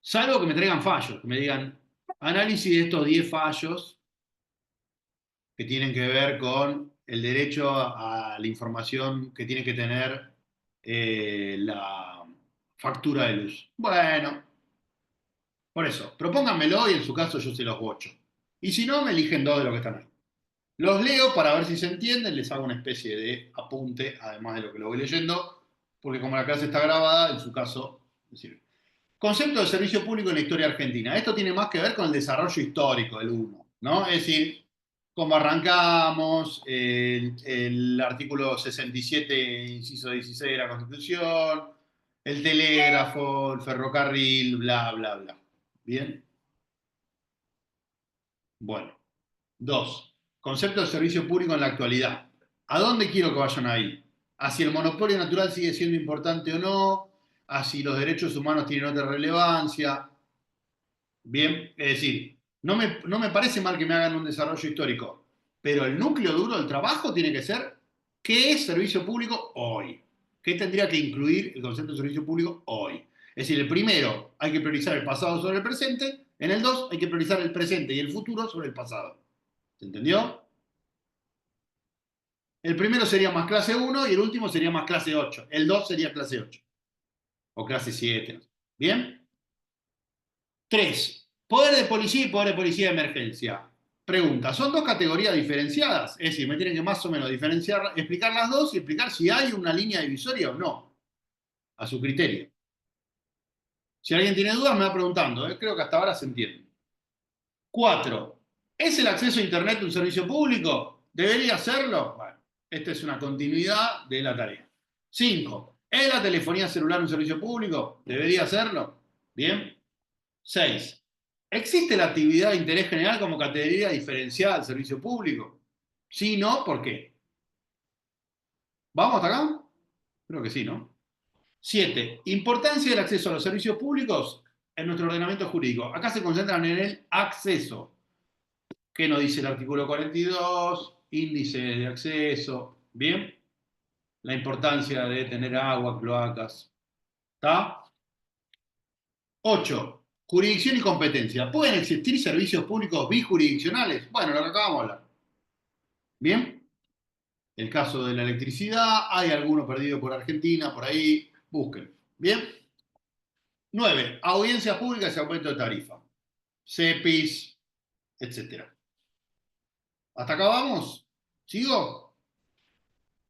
A: Salvo que me traigan fallos, que me digan análisis de estos 10 fallos que tienen que ver con el derecho a la información que tiene que tener la factura de luz. Bueno, por eso, propónganmelo y en su caso yo se los bocho. Y si no, me eligen 2 de los que están ahí. Los leo para ver si se entienden, les hago una especie de apunte, además de lo que lo voy leyendo, porque como la clase está grabada, en su caso me sirve. Concepto de servicio público en la historia argentina. Esto tiene más que ver con el desarrollo histórico del 1, ¿no? Es decir, cómo arrancamos, el artículo 67, inciso 16 de la Constitución, el telégrafo, el ferrocarril, bla, bla, bla. ¿Bien? Bueno. 2. Concepto de servicio público en la actualidad. ¿A dónde quiero que vayan ahí? ¿A si el monopolio natural sigue siendo importante o no? ¿A si los derechos humanos tienen otra relevancia? Bien, es decir, no me parece mal que me hagan un desarrollo histórico, pero el núcleo duro del trabajo tiene que ser ¿qué es servicio público hoy? ¿Qué tendría que incluir el concepto de servicio público hoy? Es decir, el primero hay que priorizar el pasado sobre el presente, en el 2 hay que priorizar el presente y el futuro sobre el pasado. ¿Se entendió? El primero sería más clase 1 y el último sería más clase 8. El 2 sería clase 8. O clase 7. ¿Bien? 3. Poder de policía y poder de policía de emergencia. Pregunta, ¿son 2 categorías diferenciadas? Es decir, me tienen que más o menos diferenciar, explicar las dos y explicar si hay una línea divisoria o no. A su criterio. Si alguien tiene dudas, me va preguntando. Creo que hasta ahora se entiende. 4. ¿Es el acceso a Internet un servicio público? ¿Debería serlo? Bueno, esta es una continuidad de la tarea. 5. ¿Es la telefonía celular un servicio público? ¿Debería serlo? Bien. 6. ¿Existe la actividad de interés general como categoría diferenciada del servicio público? Sí, no, ¿por qué? ¿Vamos hasta acá? Creo que sí, ¿no? 7. Importancia del acceso a los servicios públicos en nuestro ordenamiento jurídico. Acá se concentran en el acceso. ¿Qué nos dice el artículo 42? Índice de acceso. ¿Bien? La importancia de tener agua, cloacas. ¿Está? 8. Jurisdicción y competencia. ¿Pueden existir servicios públicos bijurisdiccionales? Bueno, lo que acabamos de hablar. ¿Bien? El caso de la electricidad, hay alguno perdido por Argentina, por ahí, busquen. ¿Bien? 9. Audiencias públicas y aumento de tarifa. CEPIS, etc. ¿Hasta acá vamos? ¿Sigo?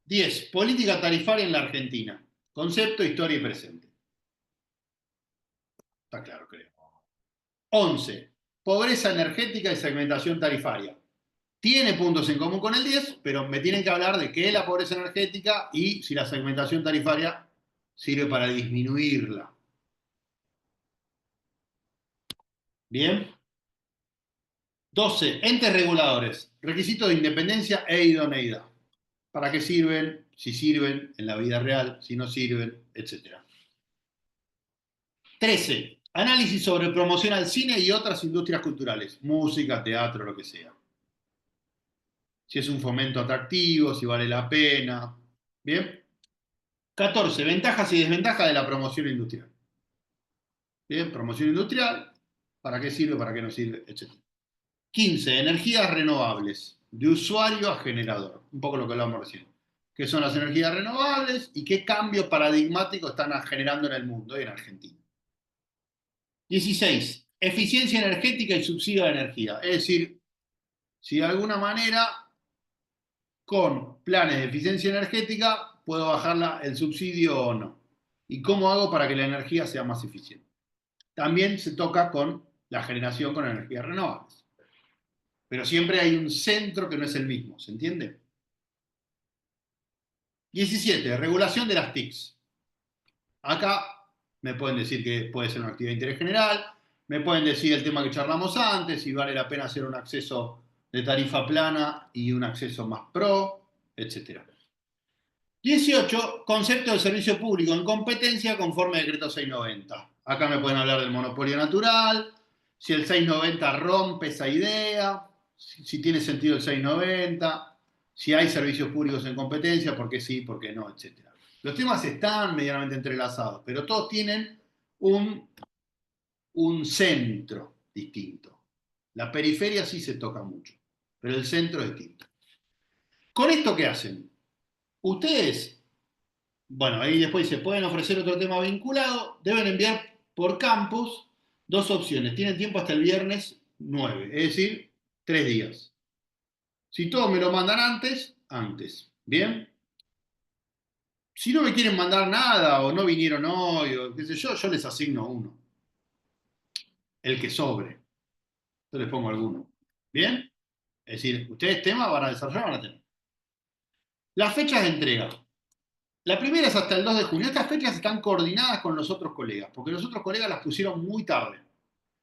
A: 10. Política tarifaria en la Argentina. Concepto, historia y presente. Está claro, creo. 11. Pobreza energética y segmentación tarifaria. Tiene puntos en común con el 10, pero me tienen que hablar de qué es la pobreza energética y si la segmentación tarifaria sirve para disminuirla. Bien. 12. Entes reguladores. Requisitos de independencia e idoneidad. ¿Para qué sirven? Si sirven en la vida real, si no sirven, etc. 13. Análisis sobre promoción al cine y otras industrias culturales. Música, teatro, lo que sea. Si es un fomento atractivo, si vale la pena. ¿Bien? 14. Ventajas y desventajas de la promoción industrial. Bien, promoción industrial. ¿Para qué sirve? ¿Para qué no sirve? Etc. 15. Energías renovables. De usuario a generador. Un poco lo que hablamos recién. ¿Qué son las energías renovables y qué cambios paradigmáticos están generando en el mundo y en Argentina? 16. Eficiencia energética y subsidio de energía. Es decir, si de alguna manera con planes de eficiencia energética puedo bajar el subsidio o no. ¿Y cómo hago para que la energía sea más eficiente? También se toca con la generación con energías renovables. Pero siempre hay un centro que no es el mismo, ¿se entiende? 17. Regulación de las TICs. Acá me pueden decir que puede ser una actividad de interés general, me pueden decir el tema que charlamos antes, si vale la pena hacer un acceso de tarifa plana y un acceso más pro, etc. 18. Concepto de servicio público en competencia conforme al decreto 690. Acá me pueden hablar del monopolio natural, si el 690 rompe esa idea, si tiene sentido el 690, si hay servicios públicos en competencia, por qué sí, por qué no, etc. Los temas están medianamente entrelazados, pero todos tienen un centro distinto. La periferia sí se toca mucho, pero el centro es distinto. ¿Con esto qué hacen? Ustedes, bueno, ahí después se pueden ofrecer otro tema vinculado, deben enviar por campus 2 opciones. Tienen tiempo hasta el viernes 9, es decir, 3 días. Si todos me lo mandan antes, antes. ¿Bien? Si no me quieren mandar nada o no vinieron hoy o qué sé yo les asigno uno. El que sobre. Yo les pongo alguno. ¿Bien? Es decir, ustedes temas van a desarrollar, van a tener. Las fechas de entrega. La primera es hasta el 2 de junio. Estas fechas están coordinadas con los otros colegas, porque los otros colegas las pusieron muy tarde.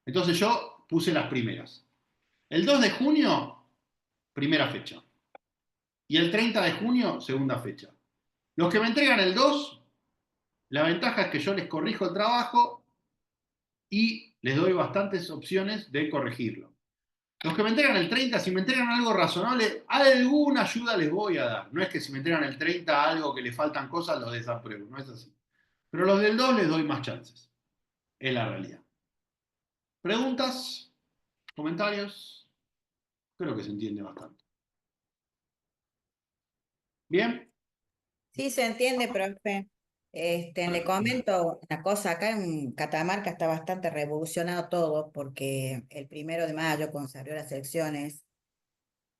A: Entonces yo puse las primeras. El 2 de junio, primera fecha. Y el 30 de junio, segunda fecha. Los que me entregan el 2, la ventaja es que yo les corrijo el trabajo y les doy bastantes opciones de corregirlo. Los que me entregan el 30, si me entregan algo razonable, alguna ayuda les voy a dar. No es que si me entregan el 30 algo que le faltan cosas, los desapruebo. No es así. Pero los del 2 les doy más chances. Es la realidad. ¿Preguntas? ¿Comentarios? Creo que se entiende bastante. ¿Bien?
D: Sí, se entiende, profe. Le comento una cosa, acá en Catamarca está bastante revolucionado todo porque el 1 de mayo, cuando se abrió las elecciones,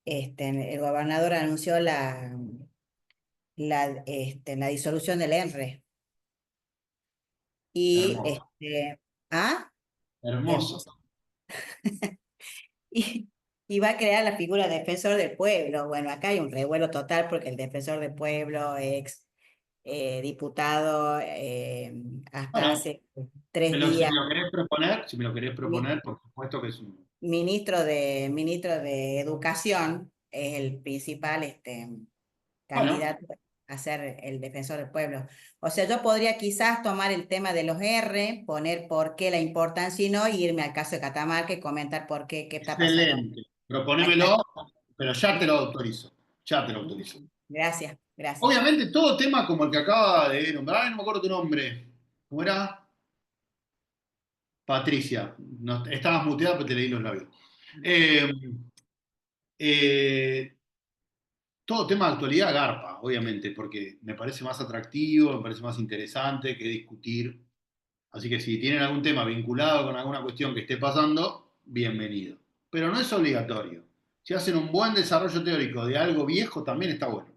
D: el gobernador anunció la disolución del ENRE. Y,
A: Hermoso.
D: ¿ah?
A: Hermoso.
D: Y va a crear la figura de defensor del pueblo. Bueno, acá hay un revuelo total porque el defensor del pueblo, ex diputado, hasta
A: Bueno,
D: hace 3 días,
A: si me lo querés proponer, por supuesto que es un...
D: ministro de Educación, es el principal
A: Bueno,
D: candidato a ser el defensor del pueblo. O sea, yo podría quizás tomar el tema de los R, poner por qué la importancia y no, y irme al caso de Catamarca y comentar por qué está pasando.
A: excelente. Proponémelo, pero ya te lo autorizo. Ya te lo autorizo.
D: Gracias, gracias.
A: Obviamente, todo tema como el que acaba de nombrar, no me acuerdo tu nombre. ¿Cómo era? Patricia, estabas muteada, pero te leí los labios. Eh, eh, todo tema de actualidad garpa, obviamente, porque me parece más atractivo, me parece más interesante que discutir. Así que si tienen algún tema vinculado con alguna cuestión que esté pasando, bienvenido. Pero no es obligatorio. Si hacen un buen desarrollo teórico de algo viejo, también está bueno.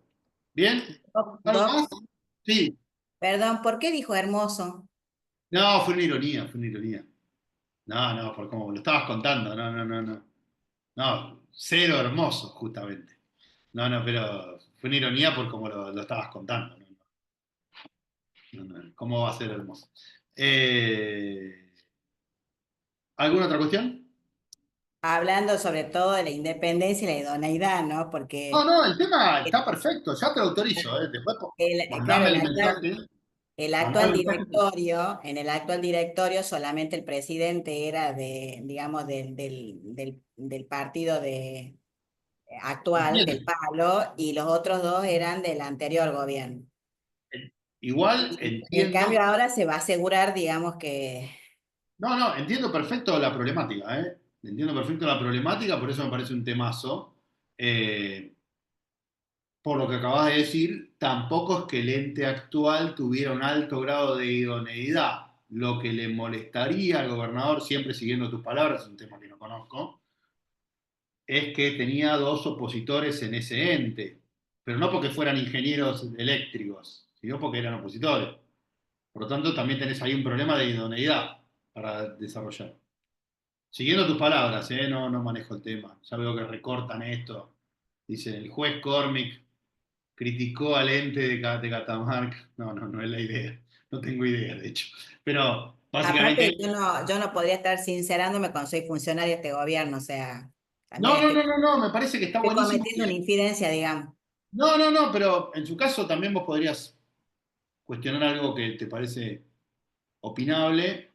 A: ¿Bien? ¿Algo
D: Doc,
A: más? Sí.
D: perdón, ¿por qué dijo hermoso?
A: No, fue una ironía, fue una ironía. No, por como lo estabas contando, no. No, cero hermoso, justamente. No, pero fue una ironía por como lo estabas contando. No. ¿Cómo va a ser hermoso? ¿Alguna otra cuestión?
D: Hablando sobre todo de la independencia y la idoneidad, ¿no? Porque
A: No, el tema
D: el,
A: está perfecto, ya te lo autorizo. Después
D: claro,
A: mandame el mensaje.
D: el
A: Mandame
D: actual
A: el mensaje.
D: directorio, en el actual directorio solamente el presidente era digamos, del partido actual, del
A: Entiendo.
D: Palo, y los otros dos eran del anterior gobierno.
A: Igual
D: Y en
A: entiendo.
D: cambio ahora se va a asegurar, digamos, que
A: No, entiendo perfecto la problemática, ¿eh? Entiendo perfecto la problemática, por eso me parece un temazo. Eh, por lo que acabas de decir, tampoco es que el ente actual tuviera un alto grado de idoneidad. Lo que le molestaría al gobernador, siempre siguiendo tus palabras, es un tema que no conozco, es que tenía dos opositores en ese ente, pero no porque fueran ingenieros eléctricos, sino porque eran opositores. Por lo tanto, también tenés ahí un problema de idoneidad para desarrollar. Siguiendo tus palabras, no manejo el tema. Ya veo que recortan esto. Dice, el juez Cormick criticó al ente de Catamarca. No es la idea. No tengo idea, de hecho. Pero básicamente...
D: aparte yo no podría estar sincerándome cuando soy funcionaria de este gobierno, o sea, también
A: No, me parece que está
D: estoy
A: buenísimo.
D: cometiendo una infidencia, digamos.
A: No, pero en su caso también vos podrías cuestionar algo que te parece opinable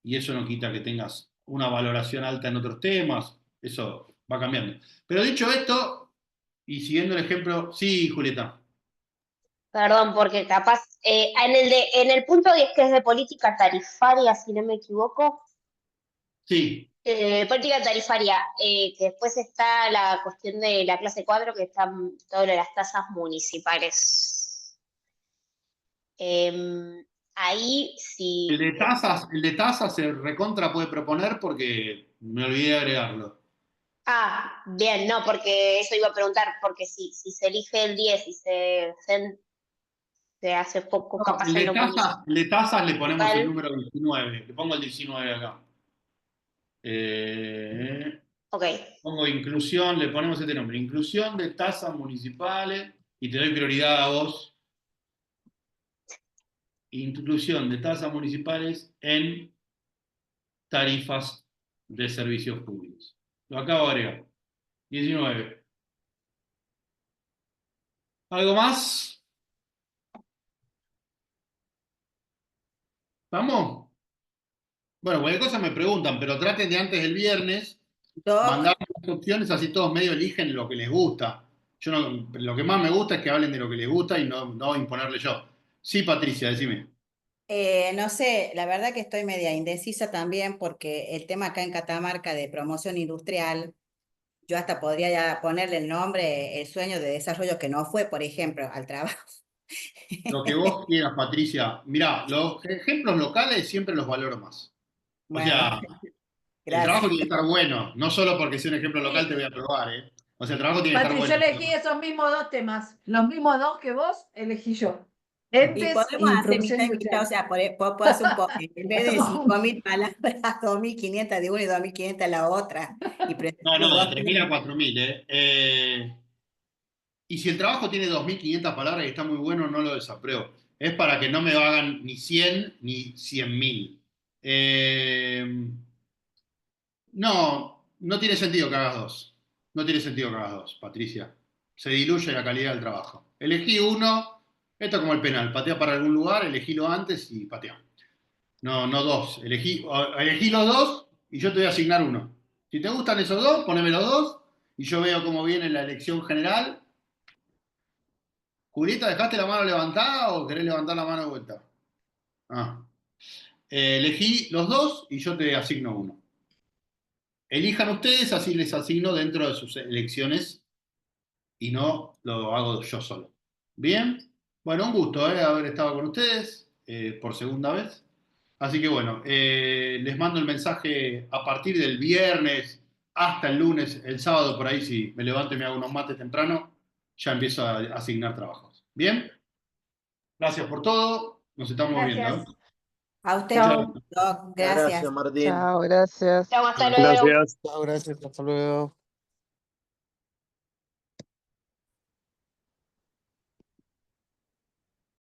A: y eso no quita que tengas una valoración alta en otros temas, eso va cambiando. Pero dicho esto, y siguiendo el ejemplo, sí, Julieta,
B: Perdón, porque capaz, en el punto 10 que es de política tarifaria, si no me equivoco,
A: sí,
B: política tarifaria, que después está la cuestión de la clase 4 que están todas las tasas municipales. Ahí sí.
A: el de tasas se recontra puede proponer porque me olvidé de agregarlo.
B: Ah, bien, no, porque eso iba a preguntar, porque si se elige el 10 y se hace poco
A: No,
B: capaz en lo
A: el de tasas le ponemos el
B: municipal,
A: número 19, le pongo el 19 acá. Eh,
B: ok.
A: Pongo inclusión, le ponemos este nombre, inclusión de tasas municipales y te doy prioridad a vos. Inclusión de tasas municipales en tarifas de servicios públicos. Lo acabo de agregar. 19. ¿Algo más? ¿Vamos? Bueno, cualquier cosa me preguntan, pero traten de antes del viernes
D: Doc,
A: mandar las opciones, así todos medio eligen lo que les gusta. Yo no, lo que más me gusta es que hablen de lo que les gusta y no imponerle yo. Sí, Patricia, decime.
D: no sé, la verdad que estoy media indecisa también porque el tema acá en Catamarca de promoción industrial, yo hasta podría ya ponerle el nombre, el sueño de desarrollo que no fue, por ejemplo, al trabajo.
A: Lo que vos quieras, Patricia. Mirá, los ejemplos locales siempre los valoro más. O
D: Bueno,
A: sea, el trabajo
D: gracias.
A: tiene que estar bueno, no solo porque sea un ejemplo local te
E: Sí,
A: voy a probar, ¿eh? O sea, el trabajo tiene que estar
E: Patri, yo
A: bueno.
E: elegí esos mismos dos temas, los mismos dos que vos elegí yo.
D: Y
E: Entes
D: podemos
E: y
D: hacer
E: producción
D: mitad y mitad, o
E: industrial.
D: sea, puedo hacer un poco, en vez de 5.000 palabras, 2.500 de una y 2.500 de la otra, y prefiero
A: No, de
D: dos
A: 3.000 a
D: temas.
A: 4.000, ¿eh? Y si el trabajo tiene 2.500 palabras y está muy bueno, no lo desapruebo. Es para que no me hagan ni 100 ni 100.000. No tiene sentido que hagas dos. No tiene sentido que hagas dos, Patricia. Se diluye la calidad del trabajo. Elegí uno, esto es como el penal, patea para algún lugar, elegílo antes y patea. No dos. Elegí los dos y yo te voy a asignar uno. Si te gustan esos dos, poneme los dos y yo veo cómo viene la elección general. Julieta, ¿dejaste la mano levantada o querés levantar la mano de vuelta? Ah. Elegí los dos y yo te asigno uno. Elijan ustedes, así les asigno dentro de sus elecciones y no lo hago yo solo. Bien, bueno, un gusto haber estado con ustedes por segunda vez. Así que bueno, les mando el mensaje a partir del viernes hasta el lunes, el sábado por ahí, si me levanto y me hago unos mates temprano, ya empiezo a asignar trabajos. Bien, gracias por todo, nos estamos viendo.
E: Gracias.
D: A usted,
E: Chao.
D: Doc, gracias.
G: Gracias, Martín.
I: Chao, gracias.
B: Chau, hasta luego.
C: Gracias.
F: Chao, gracias, hasta luego.